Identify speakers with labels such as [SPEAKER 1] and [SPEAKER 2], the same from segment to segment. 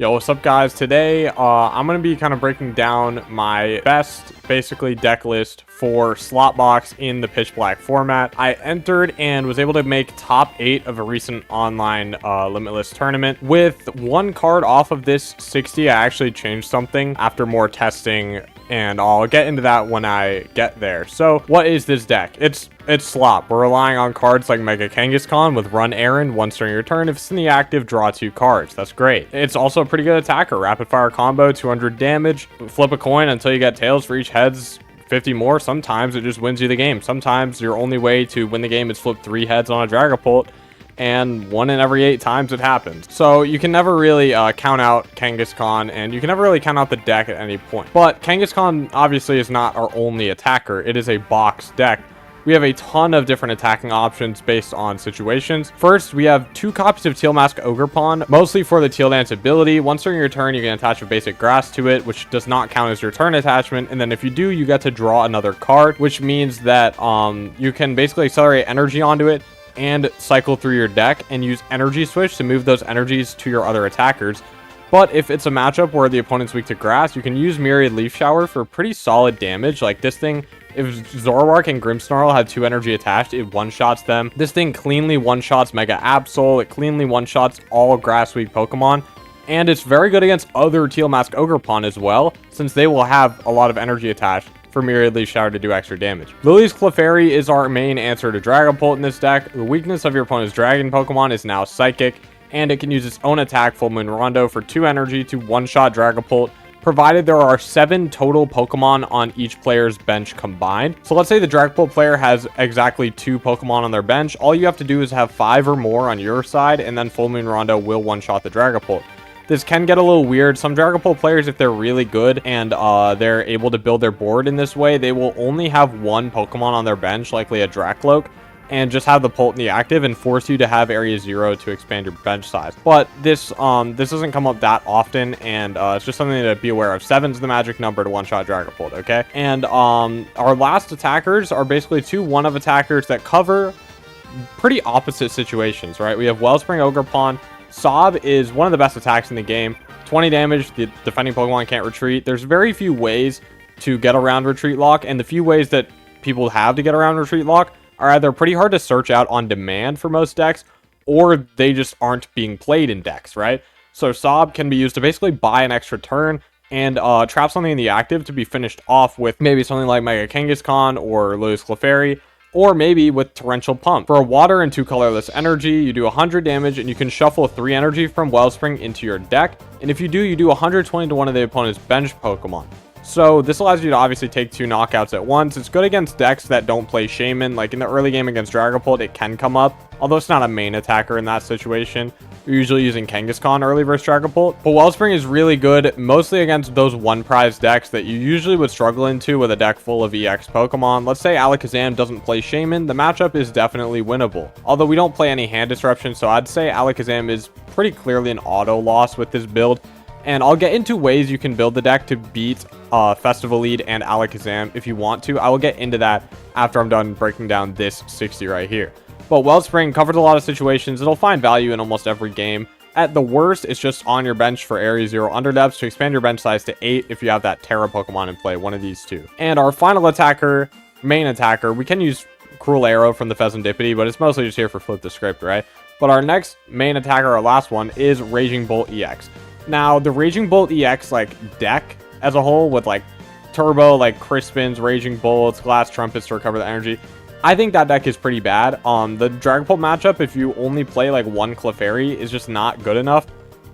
[SPEAKER 1] Yo, what's up guys? Today I'm going to be kind of breaking down my best basically deck list for Slop Box in the pitch black format. I entered and was able to make top 8 of a recent online limitless tournament with one card off of this 60. I actually changed something after more testing, and I'll get into that when I get there. So what is this deck? It's Slop. We're relying on cards like Mega Kangaskhan with Run Errand once during your turn. If it's in the active, draw 2 cards. That's great. It's also a pretty good attacker. Rapid fire combo, 200 damage. Flip a coin until you get tails for each heads. 50 more. Sometimes it just wins you the game. Sometimes your only way to win the game is flip 3 heads on a Dragapult, and 1 in every 8 times it happens. So you can never really count out Kangaskhan, and you can never really count out the deck at any point. But Kangaskhan obviously is not our only attacker. It is a box deck. We have a ton of different attacking options based on situations. First, we have 2 copies of Teal Mask Ogerpon, mostly for the Teal Dance ability. Once during your turn, you can attach a basic grass to it, which does not count as your turn attachment. And then if you do, you get to draw another card, which means that you can basically accelerate energy onto it and cycle through your deck and use Energy Switch to move those energies to your other attackers. But if it's a matchup where the opponent's weak to grass, you can use Myriad Leaf Shower for pretty solid damage. Like this thing, if Zoroark and Grimmsnarl have 2 energy attached, it one-shots them. This thing cleanly one-shots Mega Absol. It cleanly one-shots all grass weak Pokemon. And it's very good against other Teal Mask Ogerpon as well, since they will have a lot of energy attached for Myriad Leaf Shower to do extra damage. Lillie's Clefairy is our main answer to Dragapult in this deck. The weakness of your opponent's Dragon Pokemon is now Psychic, and it can use its own attack, Full Moon Rondo, for 2 energy to one-shot Dragapult, provided there are 7 total Pokemon on each player's bench combined. So let's say the Dragapult player has exactly 2 Pokemon on their bench. All you have to do is have 5 or more on your side, and then Full Moon Rondo will one-shot the Dragapult. This can get a little weird. Some Dragapult players, if they're really good and they're able to build their board in this way, they will only have 1 Pokemon on their bench, likely a Dracloak, and just have the Pult in the active and force you to have area 0 to expand your bench size. But this doesn't come up that often, and it's just something to be aware of. 7's the magic number to one-shot Dragapult, okay? And our last attackers are basically 2 one-of attackers that cover pretty opposite situations, right? We have Wellspring Ogerpon. Sob is one of the best attacks in the game. 20 damage, the defending Pokemon can't retreat. There's very few ways to get around Retreat Lock, and the few ways that people have to get around Retreat Lock are either pretty hard to search out on demand for most decks, or they just aren't being played in decks, right? So Sob can be used to basically buy an extra turn and trap something in the active to be finished off with maybe something like Mega Kangaskhan or Lillie's Clefairy, or maybe with Torrential Pump. For a water and 2 colorless energy, you do 100 damage and you can shuffle 3 energy from Wellspring into your deck. And if you do, you do 120 to one of the opponent's bench Pokemon. So this allows you to obviously take 2 knockouts at once. It's good against decks that don't play Shaman. Like in the early game against Dragapult, it can come up, although it's not a main attacker in that situation. You're usually using Kangaskhan early versus Dragapult. But Wellspring is really good, mostly against those 1-prize decks that you usually would struggle into with a deck full of EX Pokemon. Let's say Alakazam doesn't play Shaman. The matchup is definitely winnable. Although we don't play any hand disruption, so I'd say Alakazam is pretty clearly an auto loss with this build. And I'll get into ways you can build the deck to beat Festival Lead and Alakazam if you want to. I will get into that after I'm done breaking down this 60 right here. But Wellspring covers a lot of situations. It'll find value in almost every game. At the worst, it's just on your bench for Area 0 Underdepths to expand your bench size to 8 if you have that Terra Pokemon in play, one of these 2. And our final attacker, main attacker, we can use Cruel Arrow from the Fezandipiti, but it's mostly just here for flip the script, right? But our next main attacker, our last one, is Raging Bolt EX. Now, the Raging Bolt EX, like, deck as a whole with, like, Turbo, like, Crispins, Raging Bolts, Glass Trumpets to recover the energy, I think that deck is pretty bad. The Dragapult matchup, if you only play, like, 1 Clefairy, is just not good enough.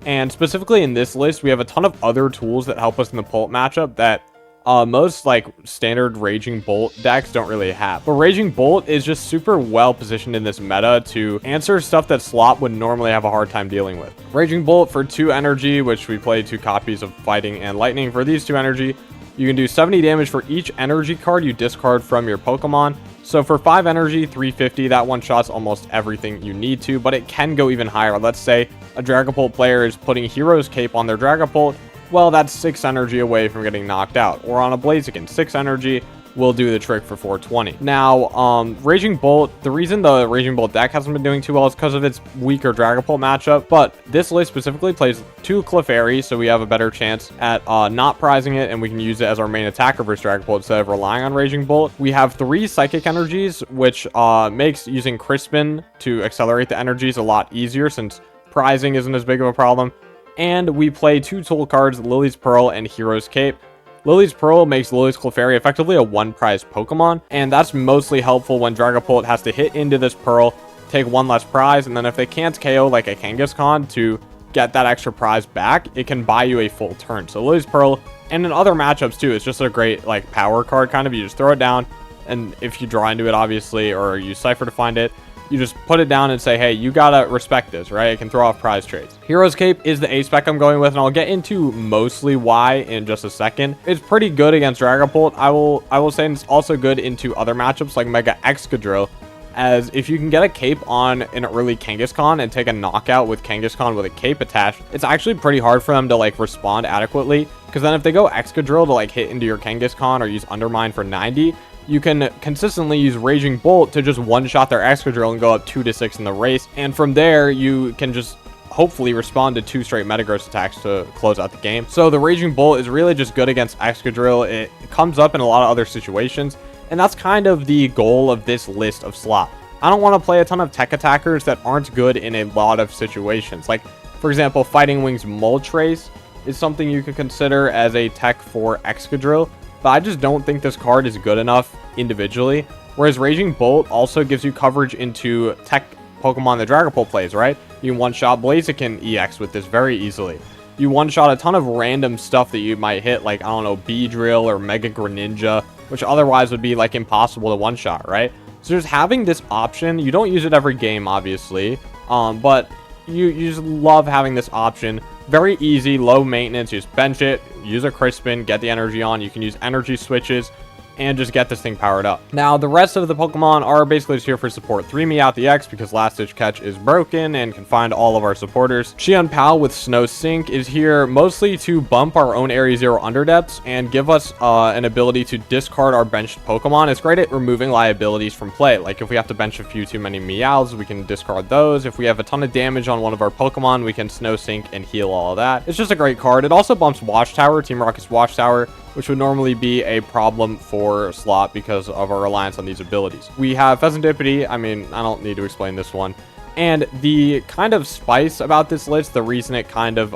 [SPEAKER 1] And specifically in this list, we have a ton of other tools that help us in the Pult matchup that most, like, standard Raging Bolt decks don't really have. But Raging Bolt is just super well positioned in this meta to answer stuff that Slop would normally have a hard time dealing with. Raging Bolt for 2 energy, which we play 2 copies of Fighting and Lightning. For these 2 energy, you can do 70 damage for each energy card you discard from your Pokemon. So for 5 energy, 350, that one-shots almost everything you need to, but it can go even higher. Let's say a Dragapult player is putting Hero's Cape on their Dragapult. Well, that's 6 energy away from getting knocked out. Or on a Blaziken, 6 energy, will do the trick for 420. Now, Raging Bolt, the reason the Raging Bolt deck hasn't been doing too well is because of its weaker Dragapult matchup, but this list specifically plays 2 Clefairy, so we have a better chance at not prizing it, and we can use it as our main attacker versus Dragapult instead of relying on Raging Bolt. We have 3 Psychic Energies, which makes using Crispin to accelerate the energies a lot easier since prizing isn't as big of a problem. And we play 2 tool cards, Lillie's Pearl and Hero's Cape. Lillie's Pearl makes Lillie's Clefairy effectively a 1-prize Pokemon, and that's mostly helpful when Dragapult has to hit into this Pearl, take 1 less prize, and then if they can't KO like a Kangaskhan to get that extra prize back, it can buy you a full turn. So Lillie's Pearl, and in other matchups too, it's just a great like power card kind of. You just throw it down, and if you draw into it obviously, or use Cypher to find it, you just put it down and say, hey, you gotta respect this, right? It can throw off prize trades. Hero's Cape is the A spec I'm going with, and I'll get into mostly why in just a second. It's pretty good against Dragapult. I will say it's also good into other matchups like Mega Excadrill, as if you can get a cape on an early Kangaskhan and take a knockout with Kangaskhan with a cape attached, it's actually pretty hard for them to like respond adequately, because then if they go Excadrill to like hit into your Kangaskhan or use Undermine for 90, you can consistently use Raging Bolt to just one-shot their Excadrill and go up 2-6 in the race. And from there, you can just hopefully respond to 2 straight Metagross attacks to close out the game. So the Raging Bolt is really just good against Excadrill. It comes up in a lot of other situations, and that's kind of the goal of this list of Slop. I don't want to play a ton of tech attackers that aren't good in a lot of situations. Like, for example, Fighting Wings Moltres is something you could consider as a tech for Excadrill, but I just don't think this card is good enough individually. Whereas Raging Bolt also gives you coverage into tech Pokemon the Dragapult plays, right? You can one-shot Blaziken EX with this very easily. You one-shot a ton of random stuff that you might hit, like, I don't know, Beedrill or Mega Greninja, which otherwise would be, like, impossible to one-shot, right? So just having this option, you don't use it every game, obviously, but you just love having this option. Very easy, low maintenance. You just bench it, use a Crispin, get the energy on. You can use energy switches and just get this thing powered up. Now, the rest of the Pokemon are basically just here for support. 3 Meowth EX because Last Ditch Catch is broken and can find all of our supporters. Chien-Pao with Snow Sink is here mostly to bump our own Area 0 Underdepths and give us an ability to discard our benched Pokemon. It's great at removing liabilities from play. Like if we have to bench a few too many Meowths, we can discard those. If we have a ton of damage on one of our Pokemon, we can Snow Sink and heal all of that. It's just a great card. It also bumps Watchtower, Team Rocket's Watchtower, which would normally be a problem for Slop because of our reliance on these abilities. We have Fezandipiti. I mean, I don't need to explain this one. And the kind of spice about this list, the reason it kind of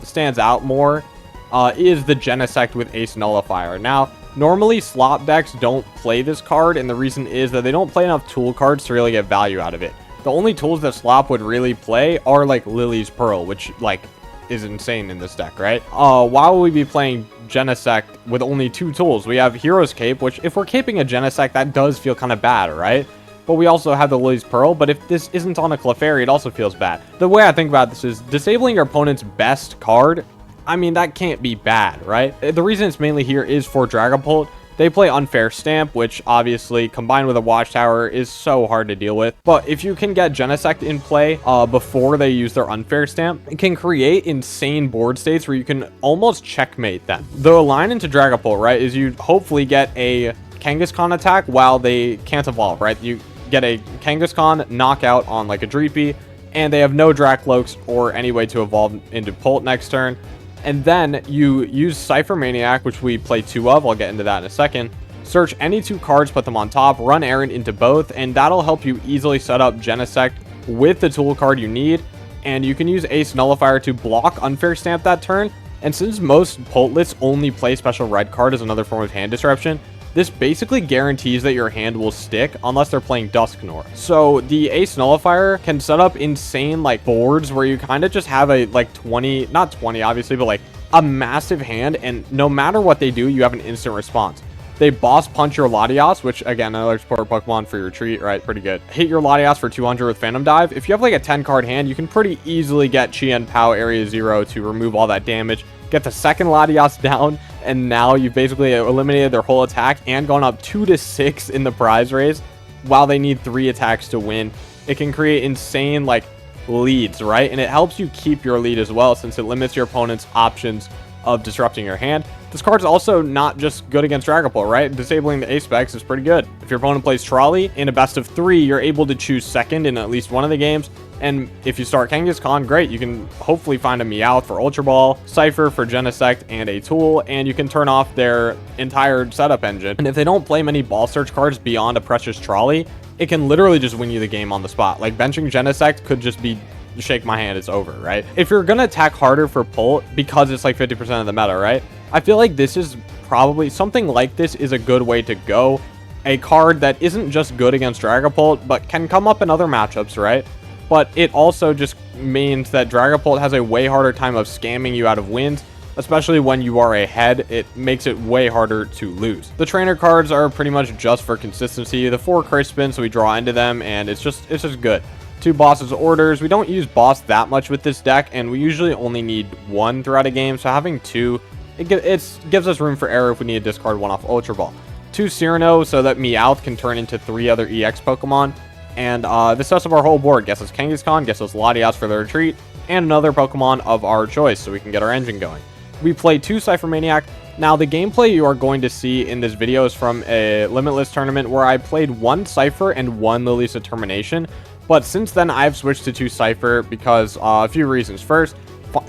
[SPEAKER 1] stands out more, is the Genesect with Ace Nullifier. Now, normally Slop decks don't play this card, and the reason is that they don't play enough tool cards to really get value out of it. The only tools that Slop would really play are like Lillie's Pearl, which like is insane in this deck, right? While we be playing Genesect with only 2 tools, we have Hero's Cape, which if we're caping a Genesect, that does feel kind of bad, right? But we also have the Lillie's Pearl, but if this isn't on a Clefairy, it also feels bad. The way I think about this is disabling your opponent's best card. I mean, that can't be bad, right? The reason it's mainly here is for Dragapult. They play Unfair Stamp, which obviously combined with a Watchtower is so hard to deal with. But if you can get Genesect in play before they use their Unfair Stamp, it can create insane board states where you can almost checkmate them. The line into Dragapult, right, is you hopefully get a Kangaskhan attack while they can't evolve, right? You get a Kangaskhan knockout on like a Dreepy, and they have no Dracloaks or any way to evolve into Pult next turn. And then you use Ciphermaniac, which we play 2 of. I'll get into that in a second. Search any 2 cards, put them on top, run Errant into both, and that'll help you easily set up Genesect with the tool card you need. And you can use Ace Nullifier to block Unfair Stamp that turn. And since most Pult lists only play Special Red card as another form of hand disruption, this basically guarantees that your hand will stick unless they're playing Dusknoir. So the Ace Nullifier can set up insane like boards where you kind of just have a like 20, not 20 obviously, but like a massive hand, and no matter what they do, you have an instant response. They boss punch your Latias, which again, another support Pokemon for your retreat, right? Pretty good. Hit your Latias for 200 with Phantom Dive. If you have like a 10 card hand, you can pretty easily get Chien-Pao Area 0 to remove all that damage. Get the second Latias down, and now you've basically eliminated their whole attack and gone up 2-6 in the prize race while they need 3 attacks to win. It can create insane like leads, right? And it helps you keep your lead as well, since it limits your opponent's options of disrupting your hand. This card's also not just good against Dragapult, right? Disabling the A-Specs is pretty good. If your opponent plays Trolley, in a best of 3, you're able to choose second in at least one of the games. And if you start Kangaskhan, great. You can hopefully find a Meowth for Ultra Ball, Cypher for Genesect, and a Teal, and you can turn off their entire setup engine. And if they don't play many Ball Search cards beyond a Precious Trolley, it can literally just win you the game on the spot. Like, benching Genesect could just be shake my hand, it's over, right? If you're gonna attack harder for Pult, because it's like 50% of the meta, right? I feel like this is probably something like this is a good way to go. A card that isn't just good against Dragapult, but can come up in other matchups, right? But it also just means that Dragapult has a way harder time of scamming you out of wins, especially when you are ahead. It makes it way harder to lose. The trainer cards are pretty much just for consistency. The 4 Crispin, so we draw into them, and it's just good. 2 Boss's Orders. We don't use Boss that much with this deck, and we usually only need 1 throughout a game, so having 2, it gives us room for error if we need to discard 1 off Ultra Ball. 2 Cyrano, so that Meowth can turn into 3 other EX Pokemon. And this sets up our whole board. Guess it's Kangaskhan, guess it's Latias for the retreat, and another Pokemon of our choice, so we can get our engine going. We play 2 Ciphermaniac. Now, the gameplay you are going to see in this video is from a Limitless tournament where I played 1 Cypher and 1 Lillie's Determination. But since then, I've switched to 2 Cypher because a few reasons. First,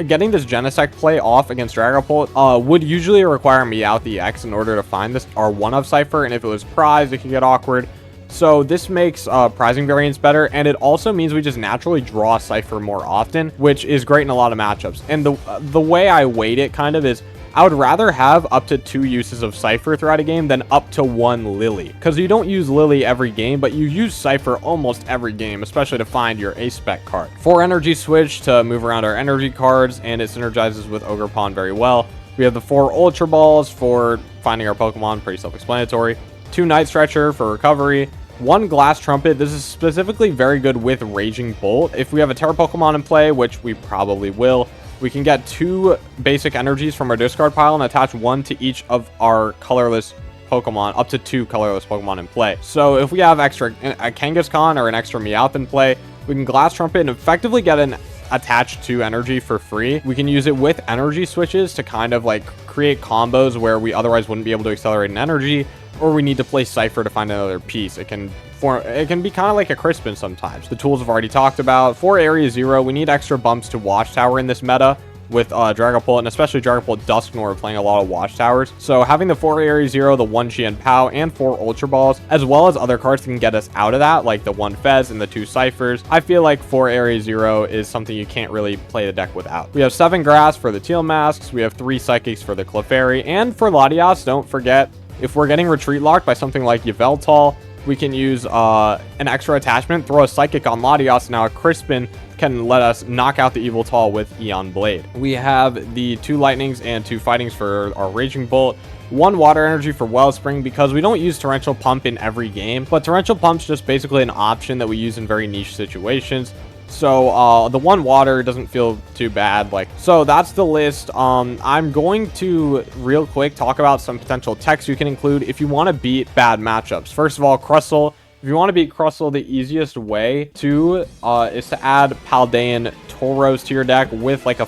[SPEAKER 1] getting this Genesect play off against Dragapult would usually require Meowth EX in order to find this R1 of Cypher, and if it was prized, it could get awkward. So this makes prizing variants better, and it also means we just naturally draw Cypher more often, which is great in a lot of matchups. And the way I weight it kind of is, I would rather have up to 2 uses of Cypher throughout a game than up to 1 Lillie. Because you don't use Lillie every game, but you use Cypher almost every game, especially to find your A-Spec card. 4 Energy Switch to move around our energy cards, and it synergizes with Ogerpon very well. We have the 4 Ultra Balls for finding our Pokemon, pretty self-explanatory. 2 Night Stretcher for recovery. 1 Glass Trumpet. This is specifically very good with Raging Bolt. If we have a Terra Pokemon in play, which we probably will, we can get 2 basic energies from our discard pile and attach 1 to each of our colorless Pokemon, up to 2 colorless Pokemon in play. So if we have a Kangaskhan or an extra Meowth in play, we can Glass Trumpet and effectively get an attached to energy for free. We can use it with energy switches to kind of like create combos where we otherwise wouldn't be able to accelerate an energy, or we need to play Cypher to find another piece. It can be kind of like a Crispin sometimes. The tools I've already talked about. For Area 0, we need extra bumps to Watchtower in this meta with Dragapult, and especially Dragapult Dusknoir playing a lot of Watchtowers. So having the 4 Area 0, the 1 Chien-Pao, and 4 Ultra Balls, as well as other cards that can get us out of that, like the 1 Fez and the 2 Cyphers, I feel like 4 Area 0 is something you can't really play the deck without. We have 7 Grass for the Teal masks, we have 3 Psychics for the Clefairy, and for Latias, don't forget, if we're getting retreat locked by something like Yveltal, we can use an extra attachment, throw a Psychic on Latias. Now a Crispin can let us knock out the Yveltal with Eon Blade. We have the 2 Lightnings and 2 Fightings for our Raging Bolt. 1 Water Energy for Wellspring, because we don't use Torrential Pump in every game, but Torrential Pump's just basically an option that we use in very niche situations. So the 1 water doesn't feel too bad. So that's the list. I'm going to real quick talk about some potential techs you can include if you want to beat bad matchups. First of all, Crustle. If you want to beat Crustle, the easiest way to is to add Paldean Tauros to your deck with like a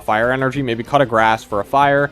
[SPEAKER 1] fire energy. Maybe cut a Grass for a fire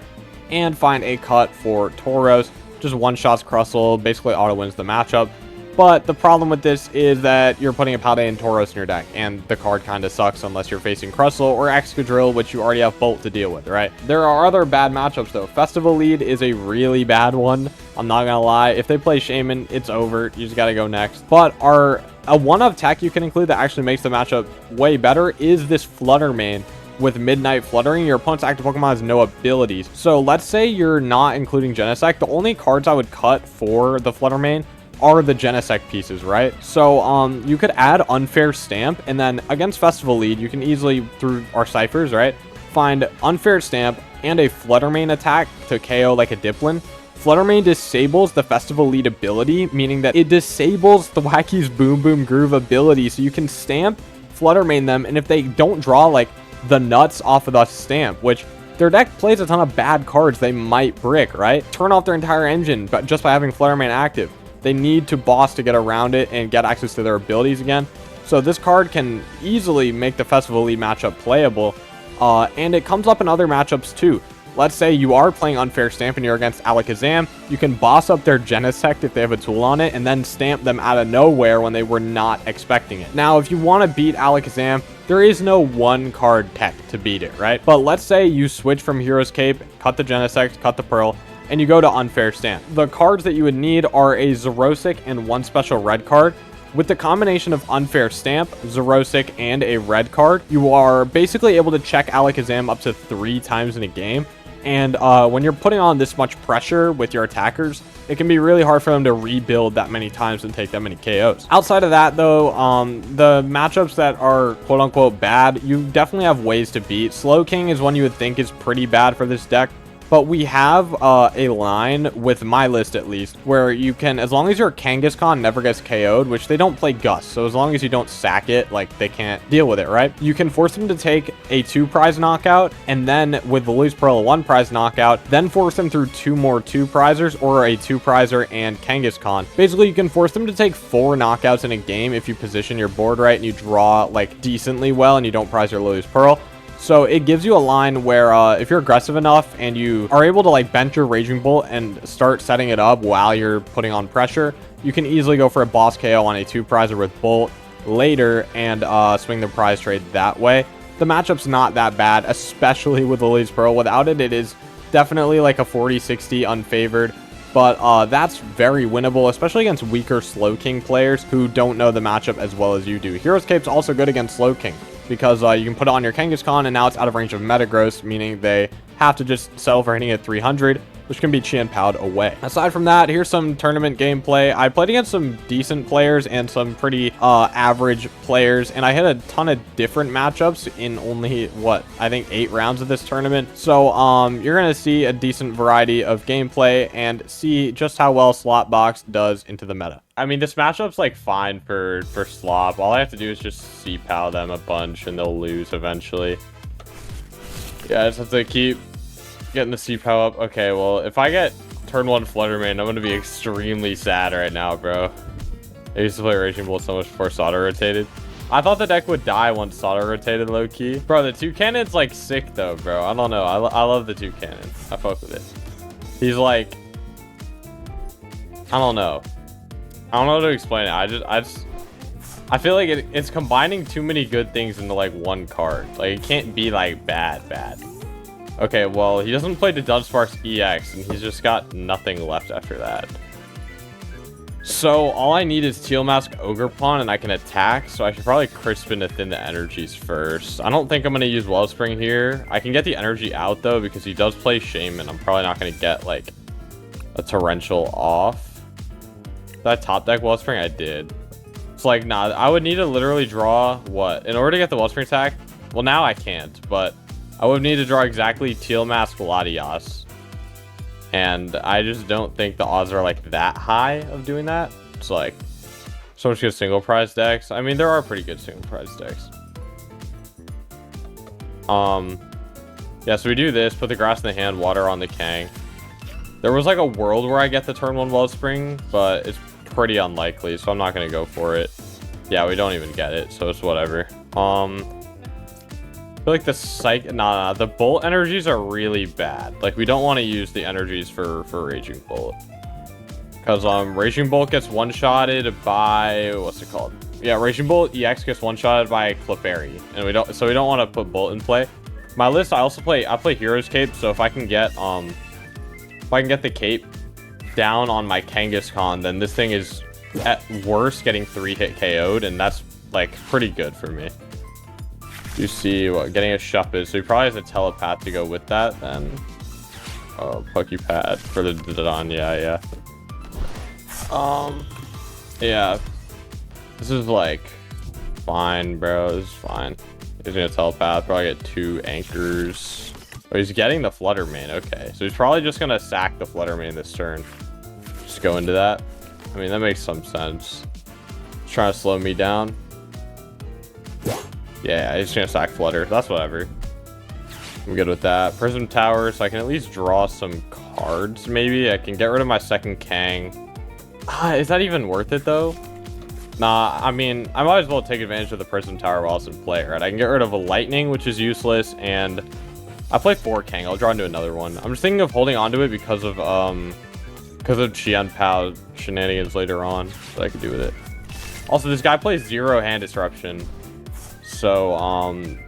[SPEAKER 1] and find a cut for Tauros. Just one-shots Crustle, basically auto wins the matchup. But the problem with this is that you're putting a Paldean Tauros in your deck, and the card kind of sucks unless you're facing Crustle or Excadrill, which you already have Bolt to deal with, right? There are other bad matchups, though. Festival Lead is a really bad one. I'm not gonna lie. If they play Shaman, it's over. You just gotta go next. But a one-of tech you can include that actually makes the matchup way better is this Flutter Mane. With Midnight Fluttering, your opponent's active Pokemon has no abilities. So let's say you're not including Genesect. The only cards I would cut for the Flutter Mane are the Genesect pieces, right? So you could add Unfair Stamp, and then against Festival Lead, you can easily, through our Cyphers, right, find Unfair Stamp and a Flutter Mane attack to KO like a Dipplin. Flutter Mane disables the Festival Lead ability, meaning that it disables the Wacky's Boom Boom Groove ability, so you can Stamp, Flutter Mane them, and if they don't draw like the nuts off of the Stamp, which their deck plays a ton of bad cards they might brick, right? Turn off their entire engine but just by having Flutter Mane active. They need to boss to get around it and get access to their abilities again. So this card can easily make the Festival Lead matchup playable. And it comes up in other matchups too. let's say you are playing Unfair Stamp and you're against Alakazam, you can boss up their Genesect if they have a tool on it, and then stamp them out of nowhere when they were not expecting it. Now, if you want to beat Alakazam, there is no one card tech to beat it, right? But let's say you switch from Hero's Cape, cut the Genesect, cut the Pearl, and you go to Unfair Stamp. The cards that you would need are a Xerosic and one special red card. With the combination of Unfair Stamp, Xerosic, and a red card, you are basically able to check Alakazam up to 3 times in a game. And when you're putting on this much pressure with your attackers, it can be really hard for them to rebuild that many times and take that many KOs. Outside of that, though, the matchups that are quote-unquote bad, you definitely have ways to beat. Slowking is one you would think is pretty bad for this deck. But we have a line, with my list at least, where you can, as long as your Kangaskhan never gets KO'd, which they don't play Gust, so as long as you don't sack it, like, they can't deal with it, right? You can force them to take a 2-prize knockout, and then with the Loose Pearl, a 1-prize knockout, then force them through 2 more 2-prizers, or a 2-prizer and Kangaskhan. Basically, you can force them to take 4 knockouts in a game if you position your board right and you draw, like, decently well and you don't prize your Loose Pearl. So it gives you a line where if you're aggressive enough and you are able to like bench your Raging Bolt and start setting it up while you're putting on pressure, you can easily go for a boss KO on a 2-prizer with Bolt later and swing the prize trade that way. The matchup's not that bad, especially with Lily's Pearl. Without it, it is definitely like a 40-60 unfavored. But that's very winnable, especially against weaker Slowking players who don't know the matchup as well as you do. Hero's Cape's also good against Slowking, because you can put it on your Kangaskhan, and now it's out of range of Metagross, meaning they have to just settle for hitting at 300, which can be Chien-Pao'd away. Aside from that, here's some tournament gameplay. I played against some decent players and some pretty average players, and I hit a ton of different matchups in only, what, I think 8 rounds of this tournament. So you're going to see a decent variety of gameplay and see just how well Slop Box does into the meta. I mean, this matchup's like fine for Slop. All I have to do is just Chien-Pao them a bunch and they'll lose eventually. Yeah, I just have to keep getting the Chien-Pao up. Okay, well, if I get turn 1 Fluttermane, I'm gonna be extremely sad right now, bro. I used to play Raging Bolt so much before auto rotated. I thought the deck would die once auto rotated low key. Bro, the 2 cannon's like sick though, bro. I don't know. I love the 2 cannon. I fuck with it. He's like, I don't know. I don't know how to explain it. I feel like it's combining too many good things into like one card. Like it can't be like bad. Okay, well, he doesn't play the Dunsparce EX, and he's just got nothing left after that. So all I need is Teal Mask Ogerpon, and I can attack. So I should probably Crispin to thin the energies first. I don't think I'm going to use Wellspring here. I can get the energy out, though, because he does play Shaman. I'm probably not going to get, like, a Torrential off. Did I top deck Wellspring? I did. It's like, nah, I would need to literally draw, what? In order to get the Wellspring attack? Well, now I can't, but I would need to draw exactly Teal Mask Latias. And I just don't think the odds are, like, that high of doing that. It's like, so much good single prize decks. I mean, there are pretty good single prize decks. Yeah, so we do this, put the grass in the hand, water on the Kang. There was like a world where I get the turn 1 Wellspring, but it's pretty unlikely, so I'm not going to go for it. Yeah, we don't even get it, so it's whatever. I feel like the the Bolt energies are really bad. Like, we don't want to use the energies for Raging Bolt. Because Raging Bolt gets one-shotted by, what's it called? Yeah, Raging Bolt EX gets one-shotted by Clefairy. And we don't want to put Bolt in play. My list, I play Hero's Cape, so if I can get the cape down on my Kangaskhan, then this thing is at worst getting 3-hit KO'd, and that's like pretty good for me. You see what getting a Shuppet, so he probably has a Telepath to go with that, then Pokepad for the Dodon, yeah. Yeah. This is like fine, bro. This is fine. He's gonna Telepath, probably get 2 anchors. Oh, he's getting the Fluttermane. Okay, so he's probably just gonna sack the Fluttermane this turn. Just go into that. I mean, that makes some sense. He's trying to slow me down. Yeah, he's gonna sack Flutter. That's whatever. I'm good with that. Prism Tower, so I can at least draw some cards, maybe. I can get rid of my second Kang. Is that even worth it, though? Nah, I mean, I might as well take advantage of the Prism Tower while it's in play, right? I can get rid of a Lightning, which is useless, and I play 4 Kang. I'll draw into another one. I'm just thinking of holding onto it because of Chien-Pao shenanigans later on that I could do with it. Also, this guy plays 0 hand disruption. So,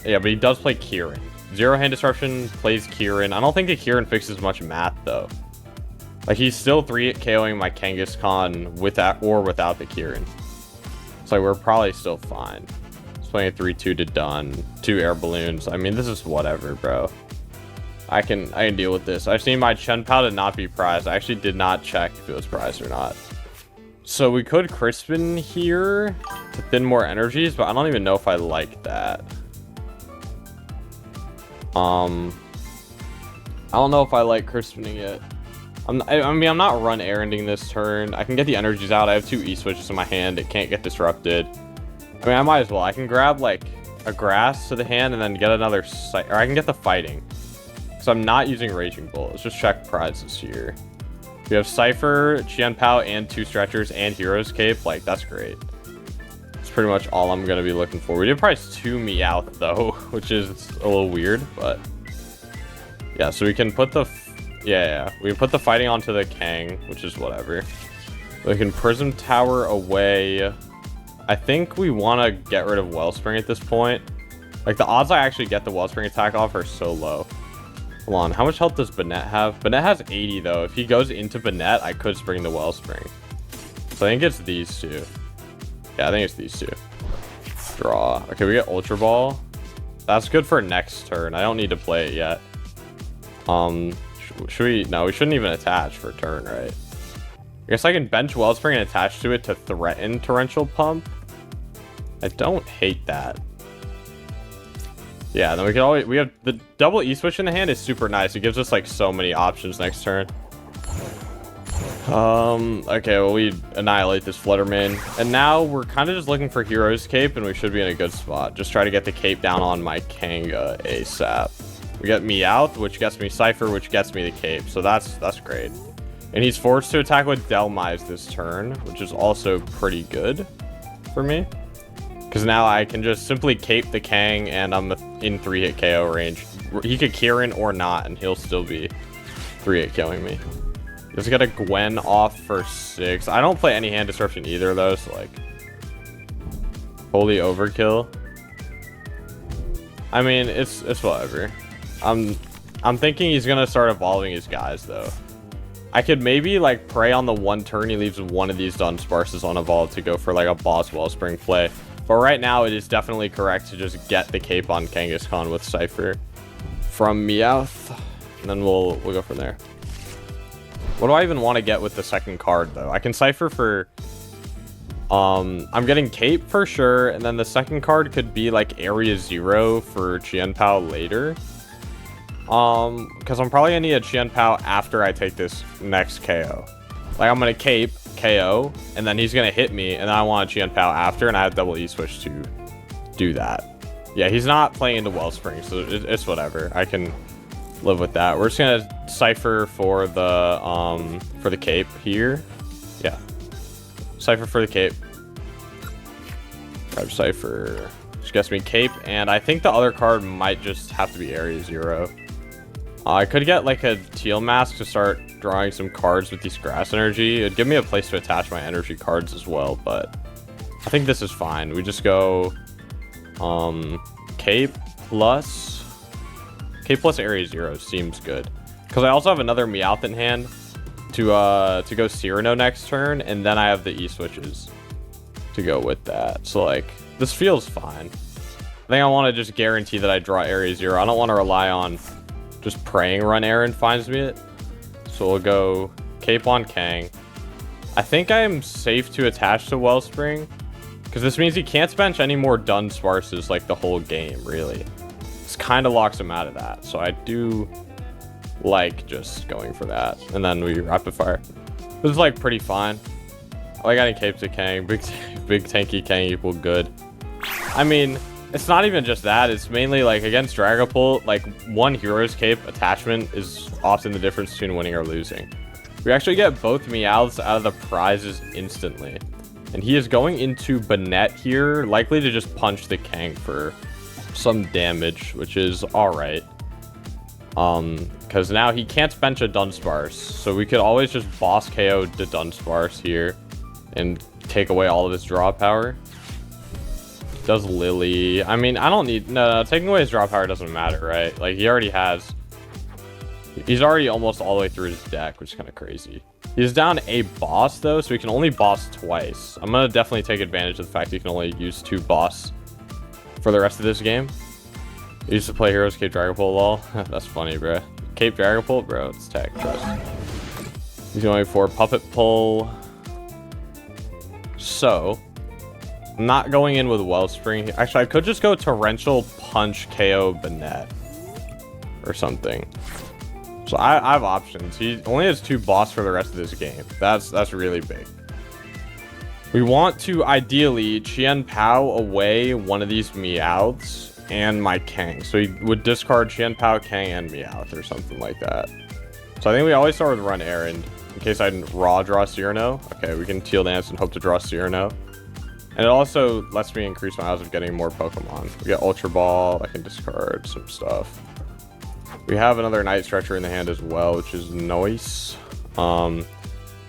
[SPEAKER 1] yeah, but he does play Kieran. 0 hand disruption, plays Kieran. I don't think the Kieran fixes much math, though. Like, he's still 3 KOing my Kangaskhan with that or without the Kieran. So, we're probably still fine. He's playing a 3-2 to done. 2 air balloons. I mean, this is whatever, bro. I can deal with this. I've seen my Chien-Pao to not be prized. I actually did not check if it was prized or not. So we could Crispin here to thin more energies, but I don't even know if I like that. I don't know if I like Crispining it. I mean, I'm not run erranding this turn. I can get the energies out. I have 2 E-switches in my hand. It can't get disrupted. I mean, I might as well. I can grab, like, a grass to the hand and then get another site. Or I can get the fighting. So I'm not using Raging Bolt. Let's just check prizes here. We have Cypher, Chien-Pao, and 2 Stretchers, and Hero's Cape. Like, that's great. That's pretty much all I'm going to be looking for. We did prize 2 Meowth, though, which is a little weird, but... Yeah, so we can put the... Yeah, we can put the fighting onto the Kang, which is whatever. We can Prism Tower away. I think we want to get rid of Wellspring at this point. Like, the odds I actually get the Wellspring attack off are so low. Hold on, how much health does Banette have? Banette has 80, though. If he goes into Banette, I could spring the Wellspring. So I think it's these 2. Yeah, I think it's these 2. Draw. Okay, we get Ultra Ball. That's good for next turn. I don't need to play it yet. Should we? No, we shouldn't even attach for a turn, right? I guess I can bench Wellspring and attach to it to threaten Torrential Pump. I don't hate that. Yeah, then we can always... We have the double E-switch in the hand is super nice. It gives us, like, so many options next turn. Okay, well, we annihilate this Flutterman. And now we're kind of just looking for Hero's Cape, and we should be in a good spot. Just try to get the Cape down on my Kanga ASAP. We get Meowth, which gets me Cypher, which gets me the Cape. So that's great. And he's forced to attack with Delmise this turn, which is also pretty good for me. Because now I can just simply Cape the Kang, and I'm in 3-hit KO range. He could Kieran or not, and he'll still be 3-hit killing me. Just got a Gwen off for 6. I don't play any hand disruption either, though, so, like... Holy overkill. I mean, it's whatever. I'm thinking he's gonna start evolving his guys, though. I could maybe, like, pray on the one turn he leaves one of these Dunsparces unevolved to go for, like, a boss Wellspring play. But right now, it is definitely correct to just get the Cape on Kangaskhan with Cypher from Meowth. And then we'll go from there. What do I even want to get with the second card, though? I can Cypher for... I'm getting Cape for sure. And then the second card could be, like, Area 0 for Chien-Pao later. Because I'm probably going to need a Chien-Pao after I take this next KO. Like, I'm going to Cape... KO, and then he's gonna hit me, and then I want a Chien-Pao after, and I have double E-switch to do that. Yeah, he's not playing into Wellspring, so it's whatever. I can live with that. We're just gonna Cypher for the Cape here. Yeah, Cypher for the Cape. Grab Cypher. Just gets me Cape, and I think the other card might just have to be Area 0. I could get like a Teal mask to start drawing some cards with these grass energy. It'd give me a place to attach my energy cards as well, but I think this is fine. We just go Cape plus Area 0 seems good. Because I also have another Meowth in hand to go Cyrano next turn, and then I have the E-switches to go with that. So like this feels fine. I think I want to just guarantee that I draw Area 0. I don't want to rely on just praying run Aaron finds me it. So we'll go Cape on Kang. I think I am safe to attach to Wellspring, because this means he can't bench any more Dunsparces like the whole game, really. This kind of locks him out of that. So I do like just going for that. And then we rapid fire. This is like pretty fine. I like adding Cape to Kang. Big tanky Kang equal good. I mean, it's not even just that. It's mainly like against Dragapult, like one Hero's Cape attachment is often the difference between winning or losing. We actually get both Meowths out of the prizes instantly. And he is going into Banette here, likely to just punch the Kang for some damage, which is alright. Because now he can't bench a Dunsparce, so we could always just boss KO the Dunsparce here and take away all of his draw power. Does Lillie. I mean, I don't need... No, taking away his draw power doesn't matter, right? Like, he already has... He's already almost all the way through his deck, which is kind of crazy. He's down a boss, though, so he can only boss twice. I'm going to definitely take advantage of the fact he can only use 2 boss for the rest of this game. I used to play Heroes Cape Dragapult, lol. That's funny, bro. Cape Dragapult, bro, it's tech, trust. He's going for Puppet Pull. So... I'm not going in with Wellspring. Actually, I could just go Torrential Punch KO Banette or something. So I have options. He only has 2 boss for the rest of this game. That's really big. We want to ideally Chien-Pao away one of these Meowths and my Kang. So he would discard Chien-Pao, Kang, and Meowth or something like that. So I think we always start with Run Errand in case I raw draw Cyrano. Okay, we can Teal Dance and hope to draw Cyrano. And it also lets me increase my odds of getting more Pokemon. We get Ultra Ball. I can discard some stuff. We have another Night Stretcher in the hand as well, which is nice. And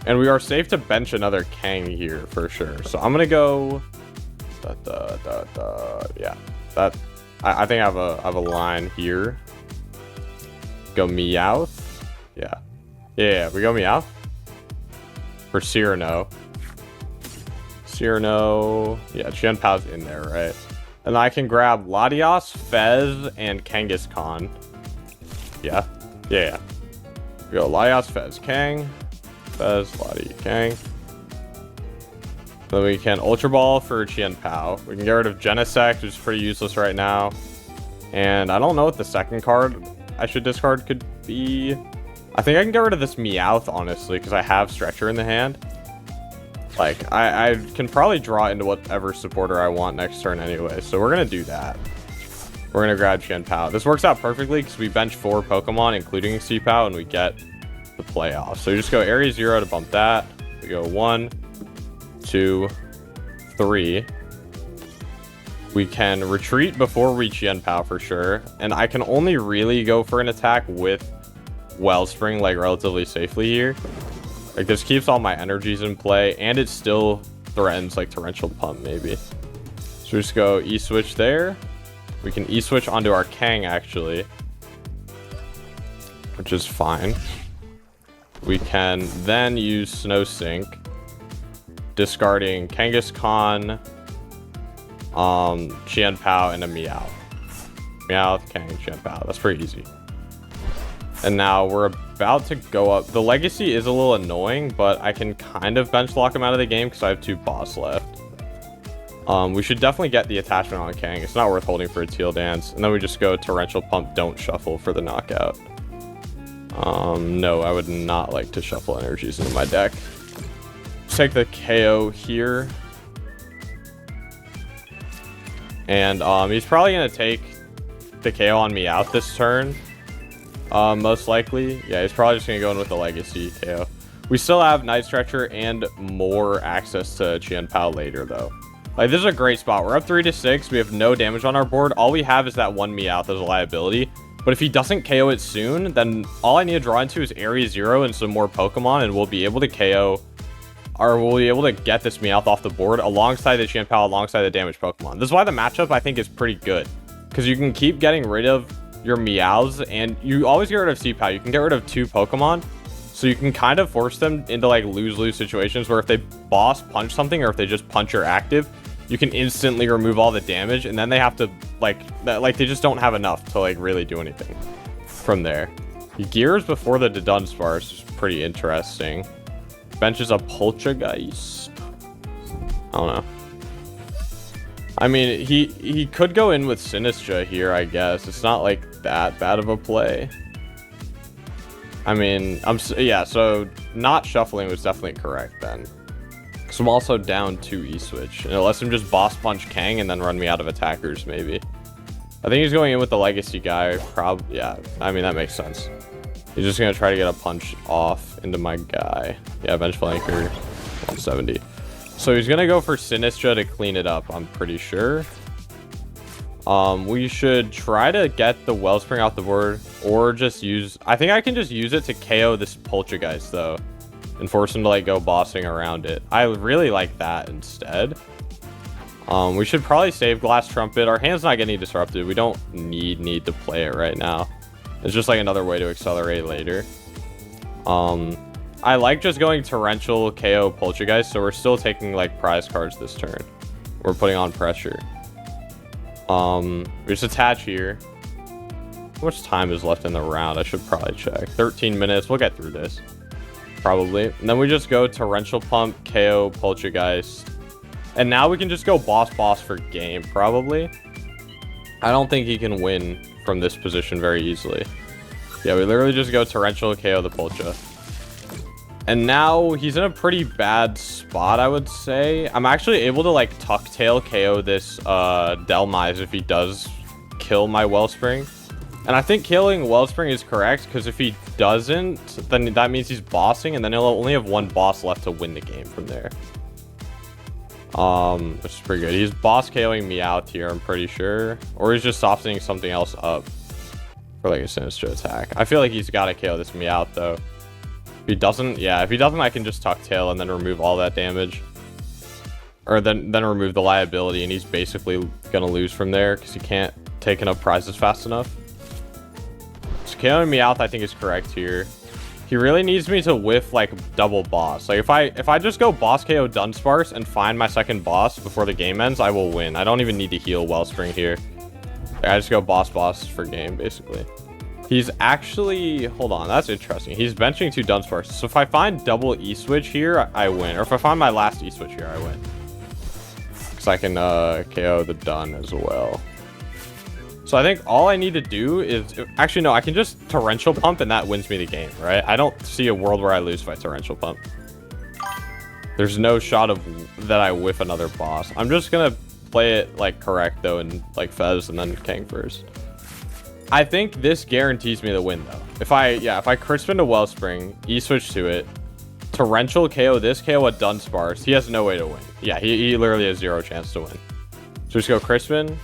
[SPEAKER 1] we are safe to bench another Kang here for sure. So I'm gonna go. Yeah, that. I think I have a line here. Go Meowth. Yeah. We go Meowth for Cyrano. Yeah, Chien-Pao's in there, right? And I can grab Latias, Fez, and Kangaskhan. Yeah. We go Latias, Fez, Kang. Fez, Lati, Kang. Then we can Ultra Ball for Chien-Pao. We can get rid of Genesect, which is pretty useless right now. And I don't know what the second card I should discard could be. I think I can get rid of this Meowth, honestly, because I have Stretcher in the hand. Like, I can probably draw into whatever supporter I want next turn anyway. So we're going to do that. We're going to grab Chien-Pao. This works out perfectly because we bench 4 Pokemon, including Cipao, and we get the playoff. So you just go Area 0 to bump that. We go 1, 2, 3. We can retreat before we Chien-Pao for sure. And I can only really go for an attack with Wellspring, like, relatively safely here. Like, this keeps all my energies in play, and it still threatens, like, Torrential Pump, maybe. So we just go E-Switch there. We can E-Switch onto our Kang, actually. Which is fine. We can then use Snow Sink. Discarding Kangaskhan, Chien-Pao, and a Meowth. Meowth, Kang, Chien-Pao. That's pretty easy. And now we're about to go up. The Legacy is a little annoying, but I can kind of bench lock him out of the game because I have 2 boss left. We should definitely get the attachment on Kang. It's not worth holding for a Teal Dance. And then we just go Torrential Pump, don't shuffle for the knockout. No, I would not like to shuffle energies into my deck. Let's take the KO here. And he's probably going to take the KO on Meowth this turn. Most likely. Yeah, he's probably just going to go in with the Legacy KO. We still have Night Stretcher and more access to Chien-Pao later, though. Like, this is a great spot. We're up 3-6. We have no damage on our board. All we have is that 1 Meowth as a liability. But if he doesn't KO it soon, then all I need to draw into is Area 0 and some more Pokemon, and we'll be able to KO, or we'll be able to get this Meowth off the board alongside the Chien-Pao, alongside the damaged Pokemon. This is why the matchup, I think, is pretty good. Because you can keep getting rid of your Meowths, and you always get rid of Cipao. You can get rid of 2 Pokemon, so you can kind of force them into like lose-lose situations where if they boss punch something or if they just punch your active, you can instantly remove all the damage, and then they have to like they just don't have enough to like really do anything from there. He gears before the Dunsparce is pretty interesting. Benches a Poltergeist. I don't know. I mean, he could go in with Sinistra here, I guess. It's not like that bad of a play. I mean, yeah, so not shuffling was definitely correct then. So I'm also down 2 E-Switch. And it lets him just boss punch Kang and then run me out of attackers, maybe. I think he's going in with the Legacy guy. Yeah, I mean, that makes sense. He's just going to try to get a punch off into my guy. Yeah, bench flanker, 170. So he's going to go for Sinistra to clean it up, I'm pretty sure. We should try to get the Wellspring off the board, or just use... I think I can just use it to KO this Poltergeist, though, and force him to, like, go bossing around it. I really like that instead. We should probably save Glass Trumpet. Our hand's not getting disrupted. We don't need to play it right now. It's just, like, another way to accelerate later. I like just going Torrential, KO, Poltergeist, so we're still taking, like, prize cards this turn. We're putting on pressure. We just attach here. How much time is left in the round? I should probably check. 13 minutes. We'll get through this. Probably. And then we just go Torrential Pump, KO, Poltergeist. And now we can just go boss for game, probably. I don't think he can win from this position very easily. Yeah, we literally just go Torrential, KO the Polcha. And now he's in a pretty bad spot, I would say. I'm actually able to, like, Tuck Tail KO this Delmise if he does kill my Wellspring. And I think killing Wellspring is correct, because if he doesn't, then that means he's bossing, and then he'll only have one boss left to win the game from there. Which is pretty good. He's boss KOing Meowth here, I'm pretty sure. Or he's just softening something else up for, like, a Sinister attack. I feel like he's got to KO this Meowth, though. If he doesn't, yeah, if he doesn't, I can just Tuck Tail and then remove all that damage. Or then remove the liability, and he's basically gonna lose from there because he can't take enough prizes fast enough. So KOing Meowth, I think, is correct here. He really needs me to whiff, like, double boss. Like, if I just go boss KO Dunsparce and find my second boss before the game ends, I will win. I don't even need to heal Wellspring here. Like, I just go boss for game, basically. He's actually... Hold on, that's interesting. He's benching 2 Dunsparce. So if I find double E-Switch here, I win. Or if I find my last E-Switch here, I win. Because I can KO the Dun as well. So I think all I need to do is... Actually, no, I can just Torrential Pump and that wins me the game, right? I don't see a world where I lose if I Torrential Pump. There's no shot of that I whiff another boss. I'm just going to play it, like, correct, though, and, like, Fez and then Kang first. I think this guarantees me the win, though. If I Crispin to Wellspring, E-Switch to it, Torrential KO this, KO a Dunsparce, he has no way to win. Yeah, he literally has 0 chance to win. So just go Crispin,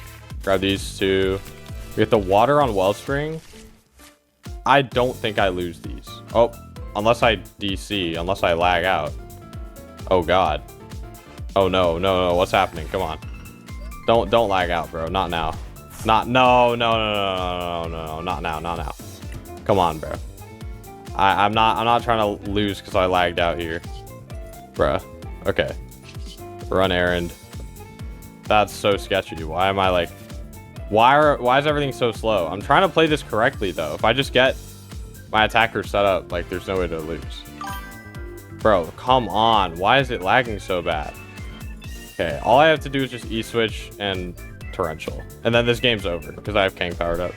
[SPEAKER 1] grab these 2. We get the water on Wellspring. I don't think I lose these. Oh, unless I DC, unless I lag out. Oh, God. Oh, no, what's happening? Come on. Don't lag out, bro. Not now. No, not now. Come on, bro. I'm not trying to lose because I lagged out here, bruh. Okay, run errand. That's so sketchy. Why am I like? Why is everything so slow? I'm trying to play this correctly though. If I just get my attacker set up, like, there's no way to lose. Bro, come on. Why is it lagging so bad? Okay, all I have to do is just E-Switch and Torrential, and then this game's over because I have Kang powered up.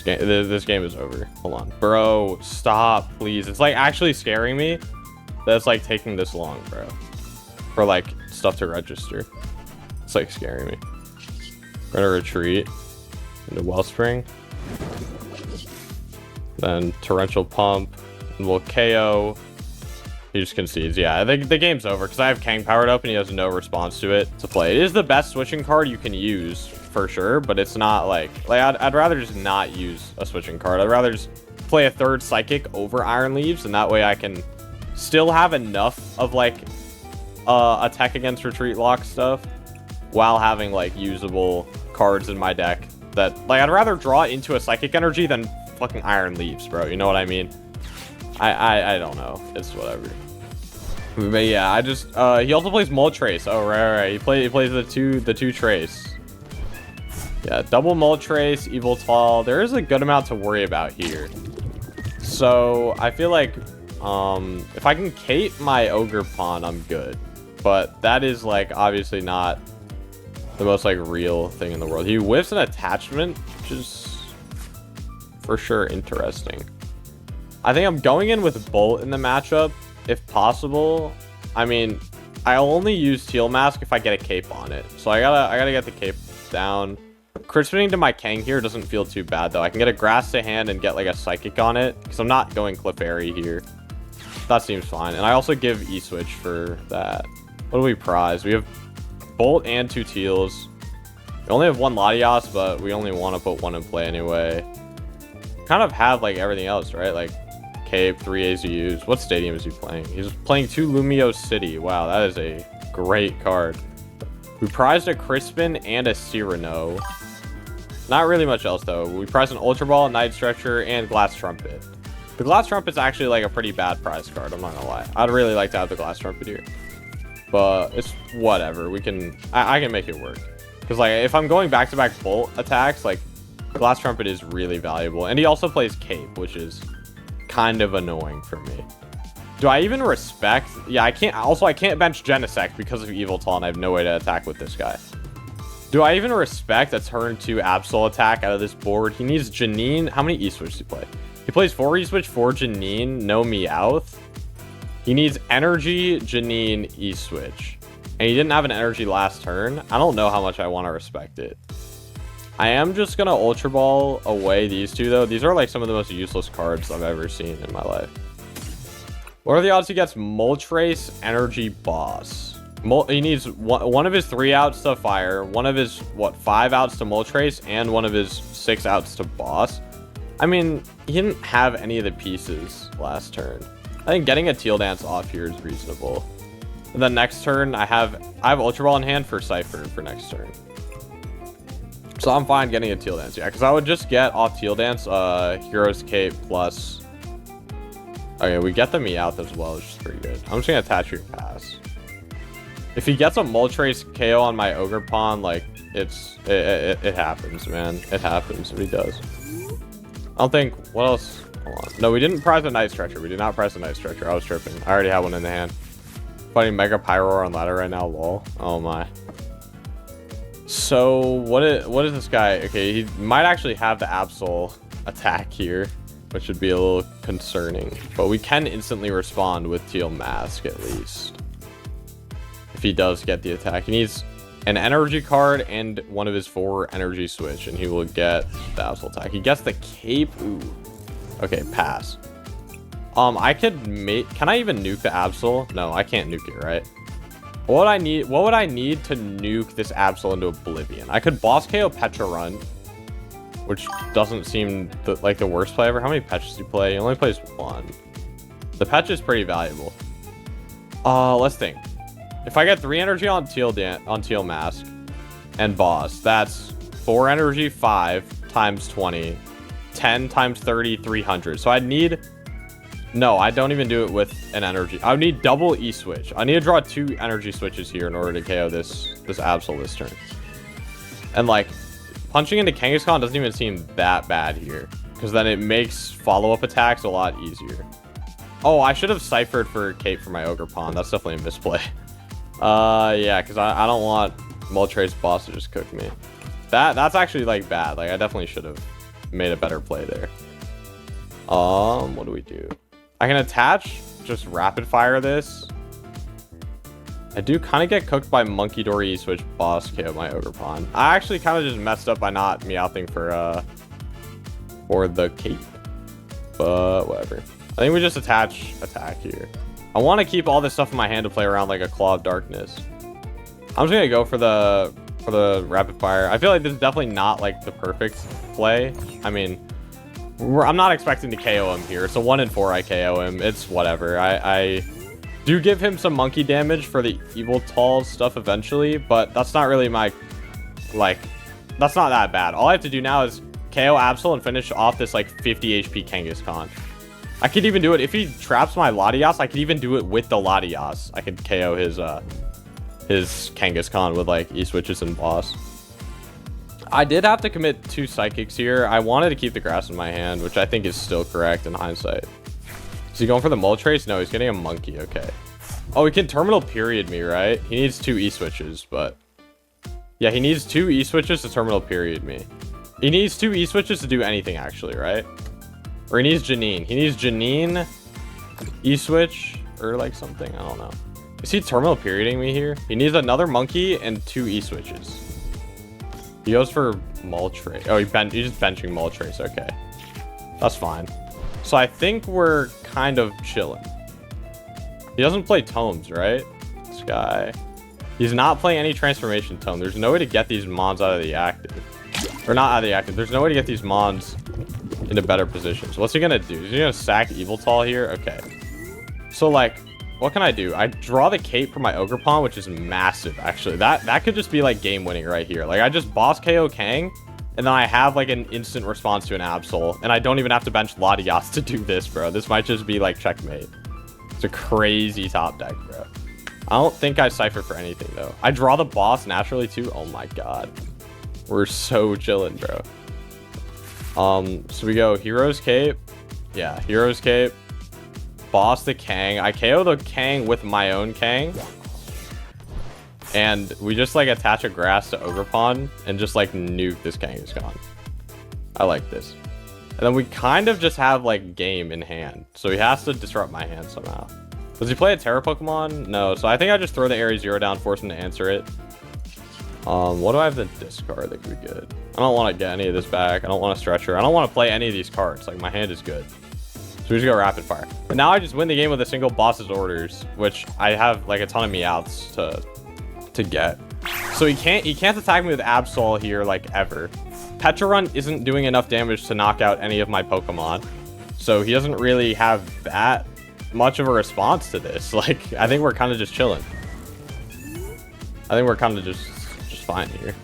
[SPEAKER 1] This game is over. Hold on, bro, stop, please. It's like actually scaring me that it's like taking this long, bro, for like stuff to register. It's like scaring me. We're gonna retreat into Wellspring, then Torrential Pump, and we'll KO. He just concedes. Yeah, I think the game's over because I have Kang powered up and he has no response to it to play. It is the best switching card you can use for sure, but it's not like I'd rather just not use a switching card. I'd rather just play a 3rd Psychic over Iron Leaves, and that way I can still have enough of like attack against retreat lock stuff while having like usable cards in my deck that like I'd rather draw into a Psychic Energy than fucking Iron Leaves, bro. You know what I mean? I don't know. It's whatever. But yeah, I just he also plays Moltres. Oh right. He plays the two Trace. Yeah, double Moltres, Evil Tall. There is a good amount to worry about here. So I feel like if I can Kate my Ogerpon, I'm good. But that is like obviously not the most like real thing in the world. He whiffs an attachment, which is for sure interesting. I think I'm going in with Bolt in the matchup, if possible. I mean, I only use Teal Mask if I get a cape on it. So I gotta get the cape down. Crisping to my Kang here doesn't feel too bad, though. I can get a Grass to hand and get, like, a Psychic on it, because I'm not going Clefairy here. That seems fine. And I also give E-Switch for that. What do we prize? We have Bolt and 2 Teals. We only have one Latias, but we only want to put one in play anyway. Kind of have like everything else, right? Like Cape, 3 AZUs. What stadium is he playing? He's playing 2 Lumio City. Wow, that is a great card. We prized a Crispin and a Cyrano. Not really much else though. We prized an Ultra Ball, Night Stretcher, and Glass Trumpet. The Glass Trumpet's actually like a pretty bad prize card, I'm not gonna lie. I'd really like to have the Glass Trumpet here. But it's whatever. We can I can make it work. Because like if I'm going back-to-back bolt attacks, like Glass Trumpet is really valuable. And he also plays Cape, which is kind of annoying for me. Do I even respect? Yeah, I can't. Also, I can't bench Genesect because of Evil Tall, and I have no way to attack with this guy. Do I even respect a turn 2 Absol attack out of this board? He needs Janine. How many E-Switch does he play? He plays 4 E-Switch, 4 Janine, no Meowth. He needs Energy, Janine, E-Switch. And he didn't have an Energy last turn. I don't know how much I want to respect it. I am just going to Ultra Ball away these two, though. These are like some of the most useless cards I've ever seen in my life. What are the odds he gets Moltres, Energy, Boss? He needs one of his 3 outs to Fire, one of his, 5 outs to Moltres, and one of his 6 outs to Boss. I mean, he didn't have any of the pieces last turn. I think getting a Teal Dance off here is reasonable. And then next turn, I have Ultra Ball in hand for Cypher for next turn. So I'm fine getting a Teal Dance, yeah, because I would just get off Teal Dance, Hero's Cape plus... Okay, we get the Meowth as well, which is pretty good. I'm just going to attach your pass. If he gets a Moltres KO on my Ogerpon, like, it happens, man. It happens if he does. I don't think... What else? Hold on. No, we didn't prize a Night Stretcher. We did not prize a Night Stretcher. I was tripping. I already had one in the hand. Fighting Mega Pyro on ladder right now, lol. Oh my. So, what is this guy? Okay, he might actually have the Absol attack here, which would be a little concerning. But we can instantly respond with Teal Mask, at least. If he does get the attack. He needs an energy card and one of his 4 energy switch, and he will get the Absol attack. He gets the Cape. Ooh. Okay, pass. I could make... Can I even nuke the Absol? No, I can't nuke it, right? What would I need to nuke this Absol into oblivion? I could boss KO Petra Run, which doesn't seem like the worst play ever. How many Petras do you play? He only plays 1. The Petra is pretty valuable. Let's think. If I get 3 energy on Teal Mask and boss, that's 4 energy, 5 times 20, 10 times 30, 300. So I'd need... No, I don't even do it with an energy. I would need double E-Switch. I need to draw 2 energy switches here in order to KO this Absol this turn. And like, punching into Kangaskhan doesn't even seem that bad here, because then it makes follow-up attacks a lot easier. Oh, I should have ciphered for Cape for my Ogerpon. That's definitely a misplay. Yeah, because I don't want Moltres Boss to just cook me. That's actually like bad. Like, I definitely should have made a better play there. What do we do? I can attach, just rapid fire this. I do kind of get cooked by Monkey Door E-Switch Boss KO my Ogerpon. I actually kind of just messed up by not Meowthing for the Cape. But whatever. I think we just attach attack here. I want to keep all this stuff in my hand to play around like a Claw of Darkness. I'm just gonna go for the rapid fire. I feel like this is definitely not like the perfect play. I mean, I'm not expecting to KO him here. It's a 1 in 4 I KO him. It's whatever. I do give him some monkey damage for the Evil Tall stuff eventually, but that's not really my, like, that's not that bad. All I have to do now is KO Absol and finish off this like 50 HP Kangaskhan. I could even do it if he traps my Latias. I could even do it with the Latias. I could KO his Kangaskhan with like E-Switches and Boss. I did have to commit 2 Psychics here. I wanted to keep the grass in my hand, which I think is still correct in hindsight. Is he going for the Moltres? No, he's getting a Monkey. Okay. Oh, he can Terminal Period me, right? He needs 2 E-Switches, but... Yeah, he needs 2 E-Switches to Terminal Period me. He needs 2 E-Switches to do anything, actually, right? Or he needs Janine. He needs Janine, E-Switch, or like something. I don't know. Is he Terminal Perioding me here? He needs another Monkey and 2 E-Switches. He goes for Moltres. Oh, he's just benching Moltres. Okay. That's fine. So I think we're kind of chilling. He doesn't play Tomes, right? This guy. He's not playing any transformation tone. There's no way to get these mons out of the active. Or not out of the active. There's no way to get these mons into better positions. What's he gonna do? Is he gonna sack Yveltal here? Okay. So like, what can I do? I draw the cape for my Ogerpon, which is massive, actually. That could just be like game winning right here. Like I just boss KO Kang, and then I have like an instant response to an Absol, and I don't even have to bench Latias to do this, bro. This might just be like checkmate. It's a crazy top deck, bro. I don't think I Cypher for anything though. I draw the boss naturally too. Oh my god. We're so chilling, bro. So we go Hero's Cape. Yeah, Hero's Cape. Boss the Kang. I KO the Kang with my own Kang. And we just like attach a grass to Ogerpon and just like nuke this Kangaskhan. I like this. And then we kind of just have like game in hand. So he has to disrupt my hand somehow. Does he play a Terra Pokemon? No. So I think I just throw the Area 0 down, force him to answer it. What do I have to discard that could be good? I don't want to get any of this back. I don't want to Stretcher. I don't want to play any of these cards. Like my hand is good. So we just go rapid fire. But now I just win the game with a single boss's orders, which I have like a ton of Meowths to get. So he can't attack me with Absol here like ever. Pecharunt isn't doing enough damage to knock out any of my Pokemon. So he doesn't really have that much of a response to this. Like I think we're kind of just chilling. I think we're kind of just fine here.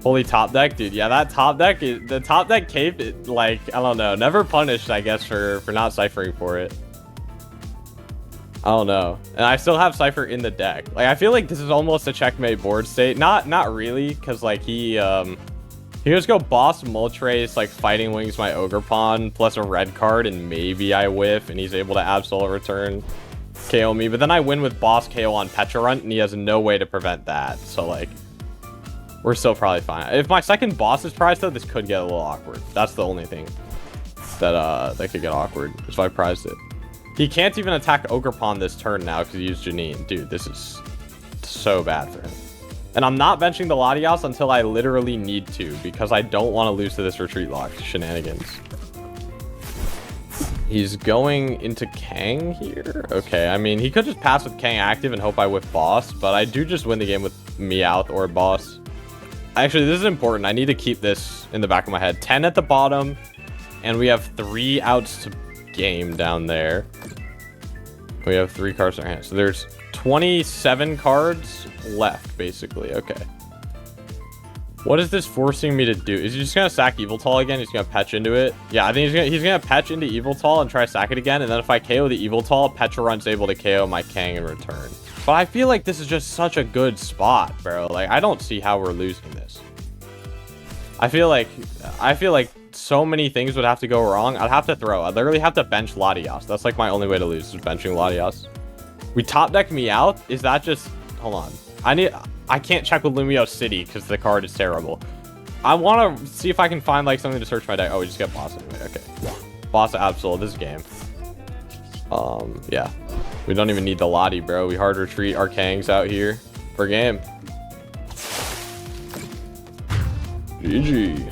[SPEAKER 1] Holy top deck, dude. Yeah, that top deck is the top deck cape. Like I don't know, never punished, I guess, for not ciphering for it. I don't know. And I still have Cypher in the deck. Like I feel like this is almost a checkmate board state. Not really, because like he just go boss Moltres, like Fighting Wings my Ogerpon plus a red card, and maybe I whiff and he's able to Absol return KO me. But then I win with boss KO on Pecharunt and he has no way to prevent that. So like we're still probably fine. If my second boss is prized though, this could get a little awkward. That's the only thing that could get awkward if I prized it. He can't even attack Ogerpon this turn now because he used Janine. Dude, this is so bad for him. And I'm not benching the Latias until I literally need to, because I don't want to lose to this retreat lock shenanigans. He's going into Kang here. Okay, I mean, he could just pass with Kang active and hope I whiff boss, but I do just win the game with Meowth or boss. Actually, this is important. I need to keep this in the back of my head. 10 at the bottom, and we have 3 outs to game down there. We have 3 cards in our hand. So there's 27 cards left, basically. Okay. What is this forcing me to do? Is he just gonna sack Yveltal again? He's gonna patch into it. Yeah, I think he's gonna patch into Yveltal and try to sack it again. And then if I KO the Yveltal, Pecharunt's able to KO my Kang in return. But I feel like this is just such a good spot, bro. Like I don't see how we're losing this. I feel like so many things would have to go wrong. I'd have to throw. I'd literally have to bench Latias. That's like my only way to lose is benching Latias. We top deck Meowth. Is that just... Hold on. I can't check with Lumio City because the card is terrible. I want to see if I can find like something to search my deck. Oh, we just get boss anyway. Okay. Boss Absol this game. Yeah. We don't even need the Lottie, bro. We hard retreat our Kangs out here for game. GG.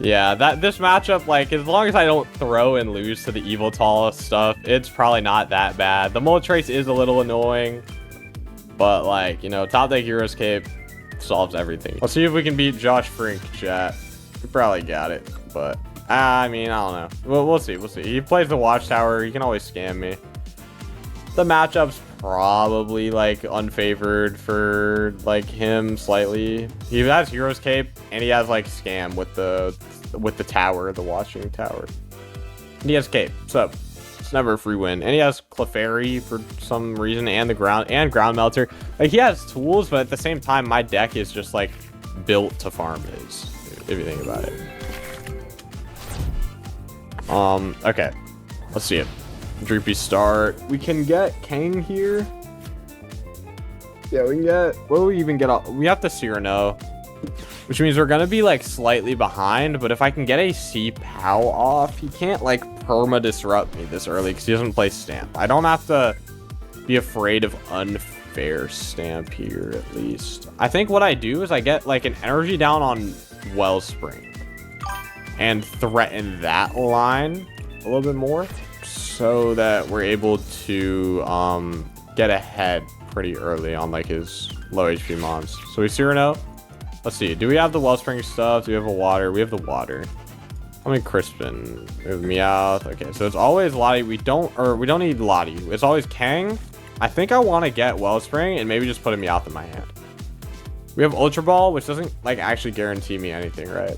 [SPEAKER 1] Yeah, this matchup, like, as long as I don't throw and lose to the Yveltal stuff, it's probably not that bad. The Moltres is a little annoying, but, like, you know, top deck Hero's Cape solves everything. Let's see if we can beat Josh Frink, chat. We probably got it, but, I mean, I don't know. We'll see. He plays the Watchtower. He can always scam me. The matchup's probably, like, unfavored for, like, him slightly. He has Hero's Cape, and he has, like, scam with the tower, the watching tower. And he has Cape, so it's never a free win. And he has Clefairy for some reason, and Ground Melter. Like, he has tools, but at the same time, my deck is just, like, built to farm his, if you think about it. Okay. Let's see it. Droopy start. We can get Kang here. Yeah, we can get... What do we even get off? We have to Cyrano, which means we're going to be, like, slightly behind. But if I can get a Chien-Pao off, he can't, like, perma-disrupt me this early because he doesn't play Stamp. I don't have to be afraid of unfair Stamp here, at least. I think what I do is I get, like, an energy down on Wellspring and threaten that line a little bit more, so that we're able to get ahead pretty early on like his low HP mons. So we Cyrano. Let's see. Do we have the Wellspring stuff? Do we have a water? We have the water. How many Crispin? We have Meowth. Okay, so it's always Lottie. We don't need Lottie. It's always Kang. I think I want to get Wellspring and maybe just put a Meowth in my hand. We have Ultra Ball, which doesn't like actually guarantee me anything, right?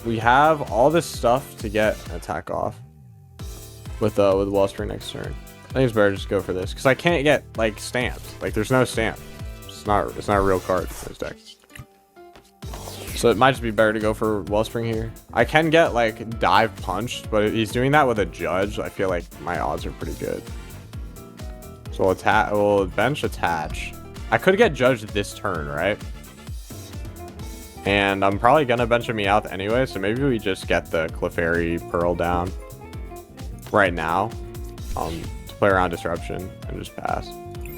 [SPEAKER 1] We have all this stuff to get an attack off with Wellspring next turn. I think it's better to just go for this because I can't get like stamps. Like there's no stamp. It's not a real card in this deck. So it might just be better to go for Wellspring here. I can get like dive punched, but if he's doing that with a judge, I feel like my odds are pretty good. So we'll bench attach. I could get judged this turn, right? And I'm probably gonna bench a Meowth anyway, so maybe we just get the Clefairy Pearl down right now to play around Disruption and just pass.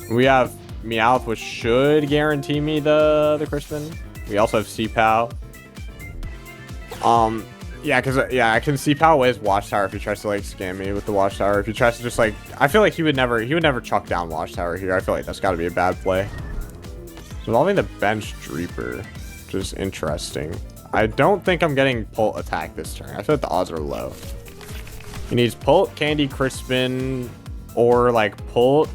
[SPEAKER 1] We have Meowth, which should guarantee me the Crispin. We also have Chien-Pao. Yeah, I can Chien-Pao away his Watchtower if he tries to like scam me with the Watchtower. If he tries to just like, I feel like he would never chuck down Watchtower here. I feel like that's got to be a bad play. So involving the bench Dreeper, which is interesting. I don't think I'm getting Pult attack this turn. I feel like the odds are low. He needs Pult, Candy, Crispin, or like Pult,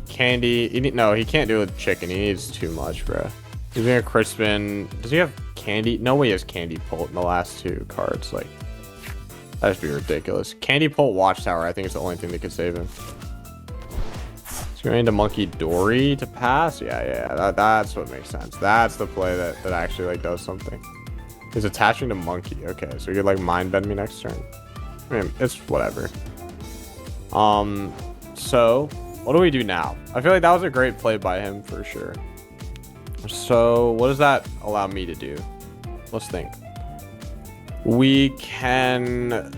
[SPEAKER 1] Candy. No, he can't do it with Chicken. He needs too much, bro. He's doing a Crispin. Does he have Candy? No way he has Candy Pult in the last two cards. Like, that'd be ridiculous. Candy Pult Watchtower, I think it's the only thing that could save him. He's going to Monkey Dory to pass. Yeah. That's what makes sense. That's the play that actually like does something. He's attaching to Monkey. Okay, so he could like mind bend me next turn. I mean, it's whatever. So what do we do now? I feel like that was a great play by him for sure. So what does that allow me to do? Let's think. We can,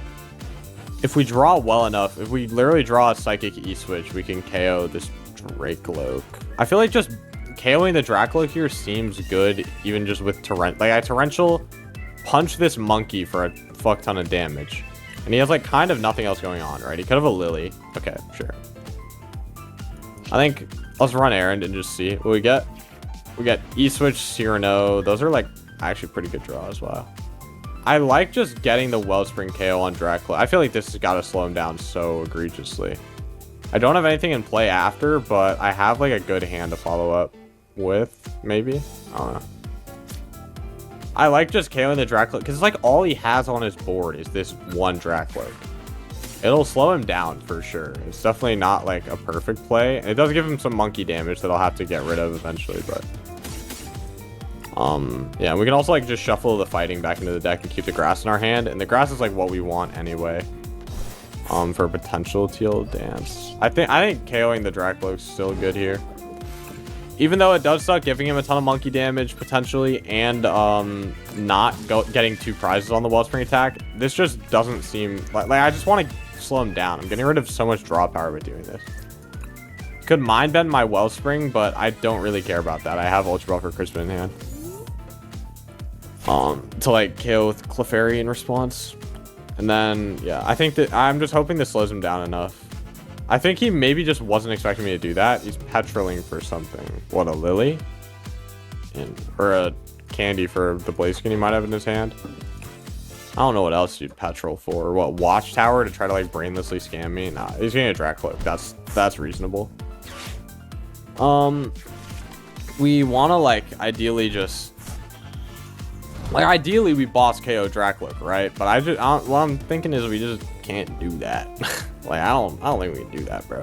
[SPEAKER 1] if we draw well enough, if we literally draw a Psychic E-Switch, we can KO this Dracloak. I feel like just KOing the Dracloak here seems good, even just with Torrent. Like I Torrential punch this Monkey for a fuck ton of damage. And he has like kind of nothing else going on, right? He could have a Lillie. Okay, sure. I think let's run errand and just see what we get. We got E-Switch, Cyrano. Those are like actually pretty good draws. Wow. I like just getting the Wellspring KO on Dracula. I feel like this has got to slow him down so egregiously. I don't have anything in play after, but I have like a good hand to follow up with, maybe. I don't know. I like just KOing the Dracula because it's like all he has on his board is this one Dracula. It'll slow him down for sure. It's definitely not like a perfect play. And it does give him some monkey damage that I'll have to get rid of eventually, but yeah, we can also like just shuffle the fighting back into the deck and keep the grass in our hand, and the grass is like what we want anyway for a potential Teal dance. I think KOing the Dracloak's still good here, even though it does suck giving him a ton of monkey damage potentially and not getting two prizes on the Wellspring attack. This just doesn't seem like I just want to slow him down. I'm getting rid of so much draw power by doing this. Could mind bend my Wellspring, but I don't really care about that. I have Ultra Ball for Crispin in hand to like KO with Clefairy in response. And then yeah, I think that I'm just hoping this slows him down enough. I think he maybe just wasn't expecting me to do that. He's petroling for something. What, a Lillie? Or a Candy for the Blaziken he might have in his hand. I don't know what else you'd petrol for. What, Watchtower to try to like brainlessly scam me? Nah, he's getting a Dracloak. That's reasonable. We want to like ideally just ideally we boss KO Dracloak, right? But what I'm thinking is we just can't do that. Like I don't think we can do that, bro.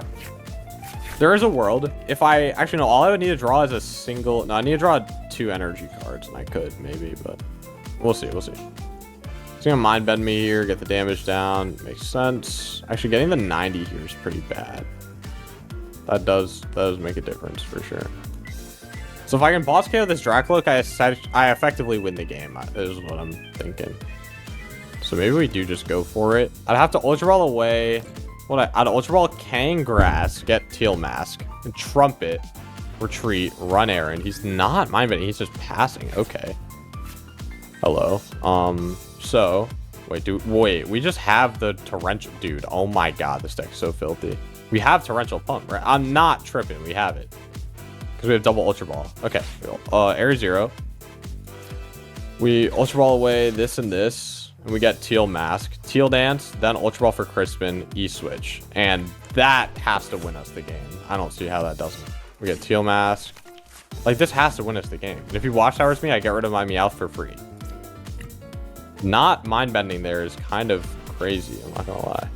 [SPEAKER 1] There is a world if I actually no, all I would need to draw is a single. No, I need to draw 2 energy cards, and I could maybe, but we'll see. He's gonna mind bend me here, get the damage down. Makes sense. Actually, getting the 90 here is pretty bad. That does make a difference for sure. So if I can boss KO this Dracloak, I effectively win the game, is what I'm thinking. So maybe we do just go for it. I'd have to Ultra Ball away. I'd Ultra Ball Kangaskhan, get Teal Mask, and Trumpet, retreat, run errand. He's not mind bending, he's just passing. Okay. Hello. So wait, we just have the torrential dude. Oh my god, this deck's so filthy. We have Torrential Pump, right? I'm not tripping. We have it. Because we have double Ultra Ball. Okay. Area 0. We Ultra Ball away this and this. And we get Teal Mask. Teal Dance. Then Ultra Ball for Crispin. E-Switch. And that has to win us the game. I don't see how that doesn't. We get Teal Mask. Like, this has to win us the game. And if he Watch Towers me, I get rid of my Meowth for free. Not mind bending there is kind of crazy. I'm not going to lie.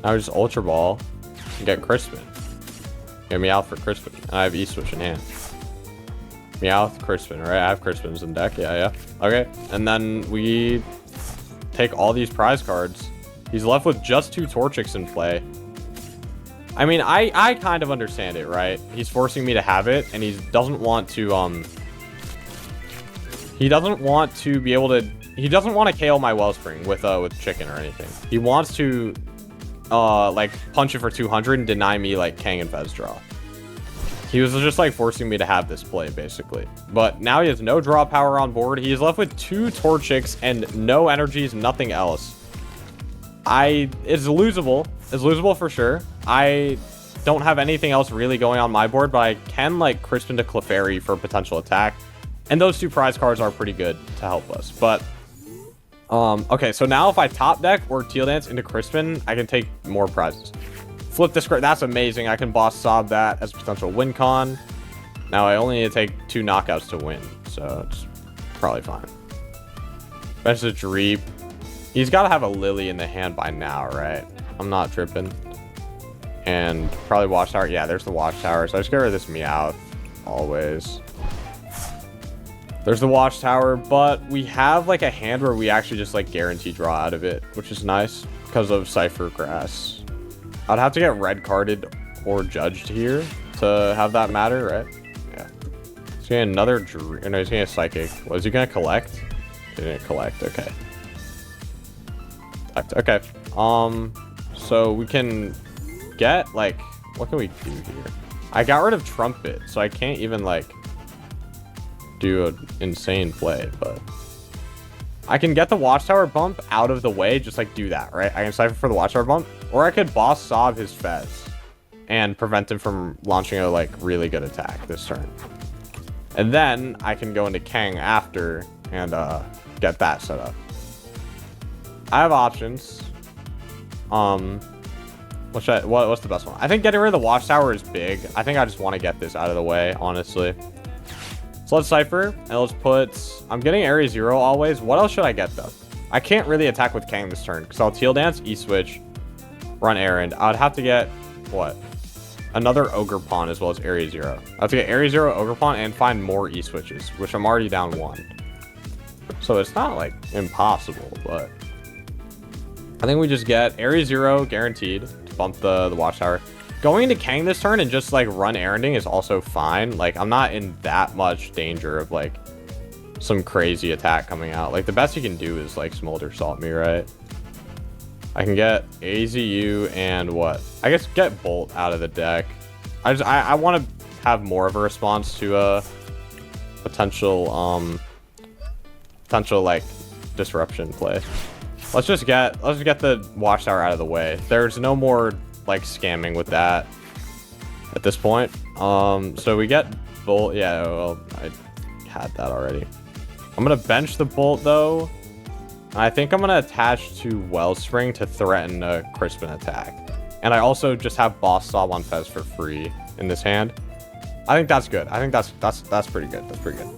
[SPEAKER 1] Now we just Ultra Ball and get Crispin. Get Meowth for Crispin. And I have E-Switch in hand. Meowth, Crispin, right? I have Crispins in deck. Yeah. Okay. And then we take all these prize cards. He's left with just 2 Torchics in play. I mean, I kind of understand it, right? He's forcing me to have it, and he doesn't want to, he doesn't want to be able to, he doesn't want to KO my Wellspring with chicken or anything. He wants to, like, punch it for 200 and deny me, like, Kang and Fez draw. He was just, like, forcing me to have this play, basically. But now he has no draw power on board. He is left with 2 Torchics and no energies, nothing else. It's losable. It's losable for sure. I don't have anything else really going on my board, but I can, like, Crispin to Clefairy for potential attack. And those 2 prize cards are pretty good to help us. But, okay, so now if I top deck or Teal Dance into Crispin, I can take more prizes. Flip this card. That's amazing. I can boss sob that as a potential win con. Now I only need to take 2 knockouts to win, so it's probably fine. Bench the Dreep. He's got to have a Lillie in the hand by now, right? I'm not tripping. And probably Watchtower. Yeah, there's the Watchtower. So I just get rid of this Meowth. Always. There's the Watchtower, but we have like a hand where we actually just like guarantee draw out of it, which is nice because of Cypher Grass. I'd have to get red carded or judged here to have that matter, right? Yeah. He's getting another Dream. No, he's getting a Psychic. Was he gonna collect? He didn't collect. Okay. Okay. So we can get like, what can we do here? I got rid of Trumpet, so I can't even like do an insane play, but I can get the Watchtower bump out of the way, just like do that, right? I can Cypher for the Watchtower bump, or I could boss sob his Fez and prevent him from launching a like really good attack this turn. And then I can go into Kang after and get that set up. I have options. What's the best one? I think getting rid of the Watchtower is big. I think I just want to get this out of the way, honestly. So let's Cypher, and let's put... I'm getting Area 0 always. What else should I get, though? I can't really attack with Kang this turn, because I'll Teal Dance, E-Switch, run Errand. I'd have to get... what? Another Ogerpon as well as Area 0. I have to get Area 0, Ogerpon, and find more E-Switches, which I'm already down 1. So it's not, like, impossible, but... I think we just get Area 0 guaranteed to bump the Watchtower. Going into Kang this turn and just like run erranding is also fine. Like I'm not in that much danger of like some crazy attack coming out. Like the best you can do is like Smolder Salt me, right? I can get AZU and what? I guess get Bolt out of the deck. I want to have more of a response to a potential like disruption play. Let's just get the Watchtower out of the way. There's no more like scamming with that at this point. So we get Bolt. Yeah, well, I had that already. I'm gonna bench the Bolt though. I think I'm gonna attach to Wellspring to threaten a Crispin attack. And I also just have Boss Sob on Fez for free in this hand. I think that's good. I think that's pretty good. That's pretty good.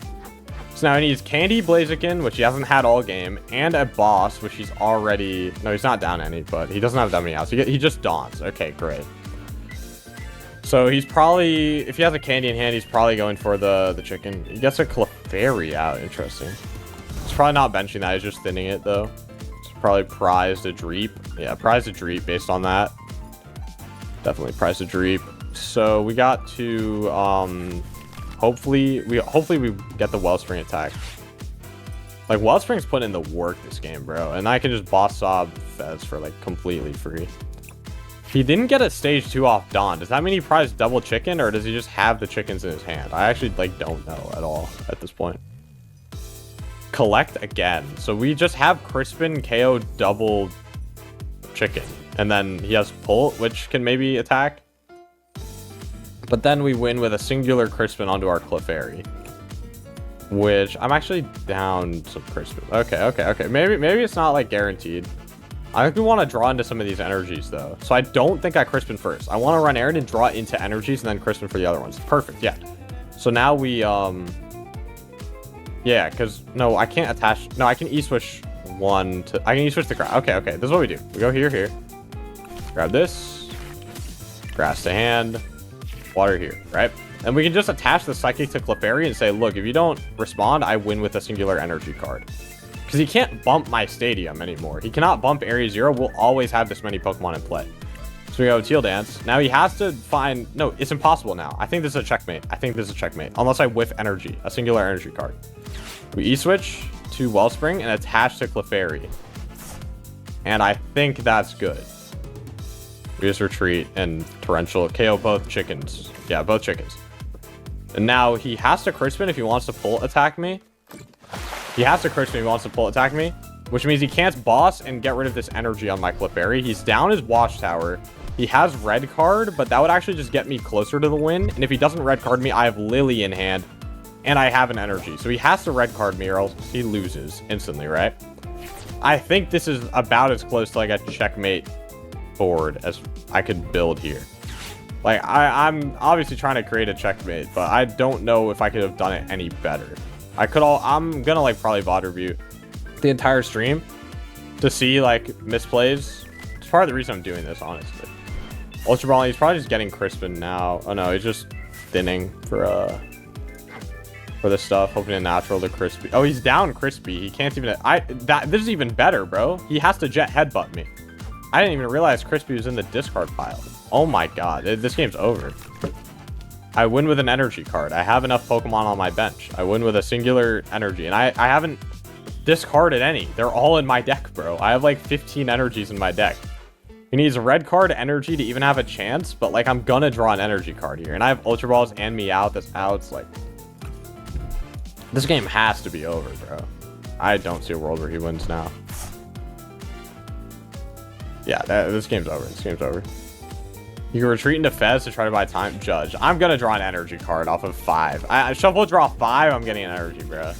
[SPEAKER 1] So now he needs Candy Blaziken, which he hasn't had all game, and a boss, which he's already... No, he's not down any, but he doesn't have that many outs. He just dawns. Okay, great. So he's probably... If he has a Candy in hand, he's probably going for the chicken. He gets a Clefairy out. Interesting. He's probably not benching that. He's just thinning it, though. He's probably prized a Dreep. Yeah, prized a Dreep based on that. Definitely prized a Dreep. So we got to... Hopefully we get the Wellspring attack. Like Wellspring's putting in the work this game, bro, and I can just boss sob Fez for like completely free. He didn't get a stage 2 off Dawn. Does that mean he prized double chicken, or does he just have the chickens in his hand? I actually like don't know at all at this point. Collect again. So we just have Crispin KO double chicken. And then he has pull, which can maybe attack. But then we win with a singular Crispin onto our Clefairy. Which I'm actually down some Crispin. Okay. Maybe it's not like guaranteed. I think we want to draw into some of these energies though. So I don't think I Crispin first. I want to run Aaron and draw into energies and then Crispin for the other ones. Perfect, yeah. So now we yeah, because no, I can't attach. No, I can E-switch one to. I can E-switch the grass. Okay. This is what we do. We go here. Grab this. Grass to hand. Water here, right? And we can just attach the Psychic to Clefairy and say, look, if you don't respond, I win with a singular energy card. Because he can't bump my stadium anymore. He cannot bump Area 0. We'll always have this many Pokemon in play. So we go Teal Dance. Now he has to find... No, it's impossible now. I think this is a checkmate. Unless I whiff energy. A singular energy card. We E-switch to Wellspring and attach to Clefairy. And I think that's good. We just retreat and Torrential KO both chickens. Yeah, both chickens. And now he has to Crispin if he wants to pull attack me. Which means he can't boss and get rid of this energy on my Clefairy. He's down his Watchtower. He has red card, but that would actually just get me closer to the win. And if he doesn't red card me, I have Lillie in hand. And I have an energy. So he has to red card me or else he loses instantly, right? I think this is about as close to like a checkmate board as I could build here. Like, I'm obviously trying to create a checkmate, but I don't know if I could have done it any better. I'm gonna like probably VOD review the entire stream to see like misplays. It's part of the reason I'm doing this, honestly. Ultra Ball, he's probably just getting Crispin now. Oh no, he's just thinning for this stuff, hoping a natural to Crispy. Oh, he's down Crispy. He can't even... This is even better, bro. He has to jet headbutt me. I didn't even realize Crispy was in the discard pile. Oh my god. This game's over. I win with an energy card. I have enough Pokemon on my bench. I win with a singular energy. And I haven't discarded any. They're all in my deck, bro. I have like 15 energies in my deck. He needs a red card energy to even have a chance. But like, I'm gonna draw an energy card here. And I have Ultra Balls and Meowth that's out. It's like... This game has to be over, bro. I don't see a world where he wins now. Yeah, this game's over. You can retreat into Fez to try to buy time. Judge. I'm going to draw an energy card off of 5. I shuffle draw 5. I'm getting an energy, bro.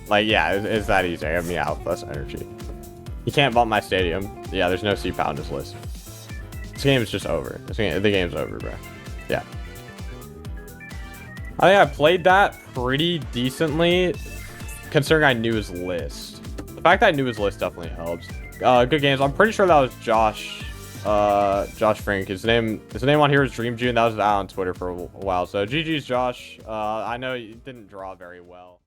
[SPEAKER 1] Like, yeah, it's that easy. I have Meowth plus energy. He can't bump my stadium. Yeah, there's no Ciphermaniac on this list. This game is just over. The game's over, bro. Yeah. I think I played that pretty decently, considering I knew his list. The fact that I knew his list definitely helps. Good games. I'm pretty sure that was Josh Frank. His name on here is Dream June. That was out on Twitter for a while. So GG's Josh. I know you didn't draw very well.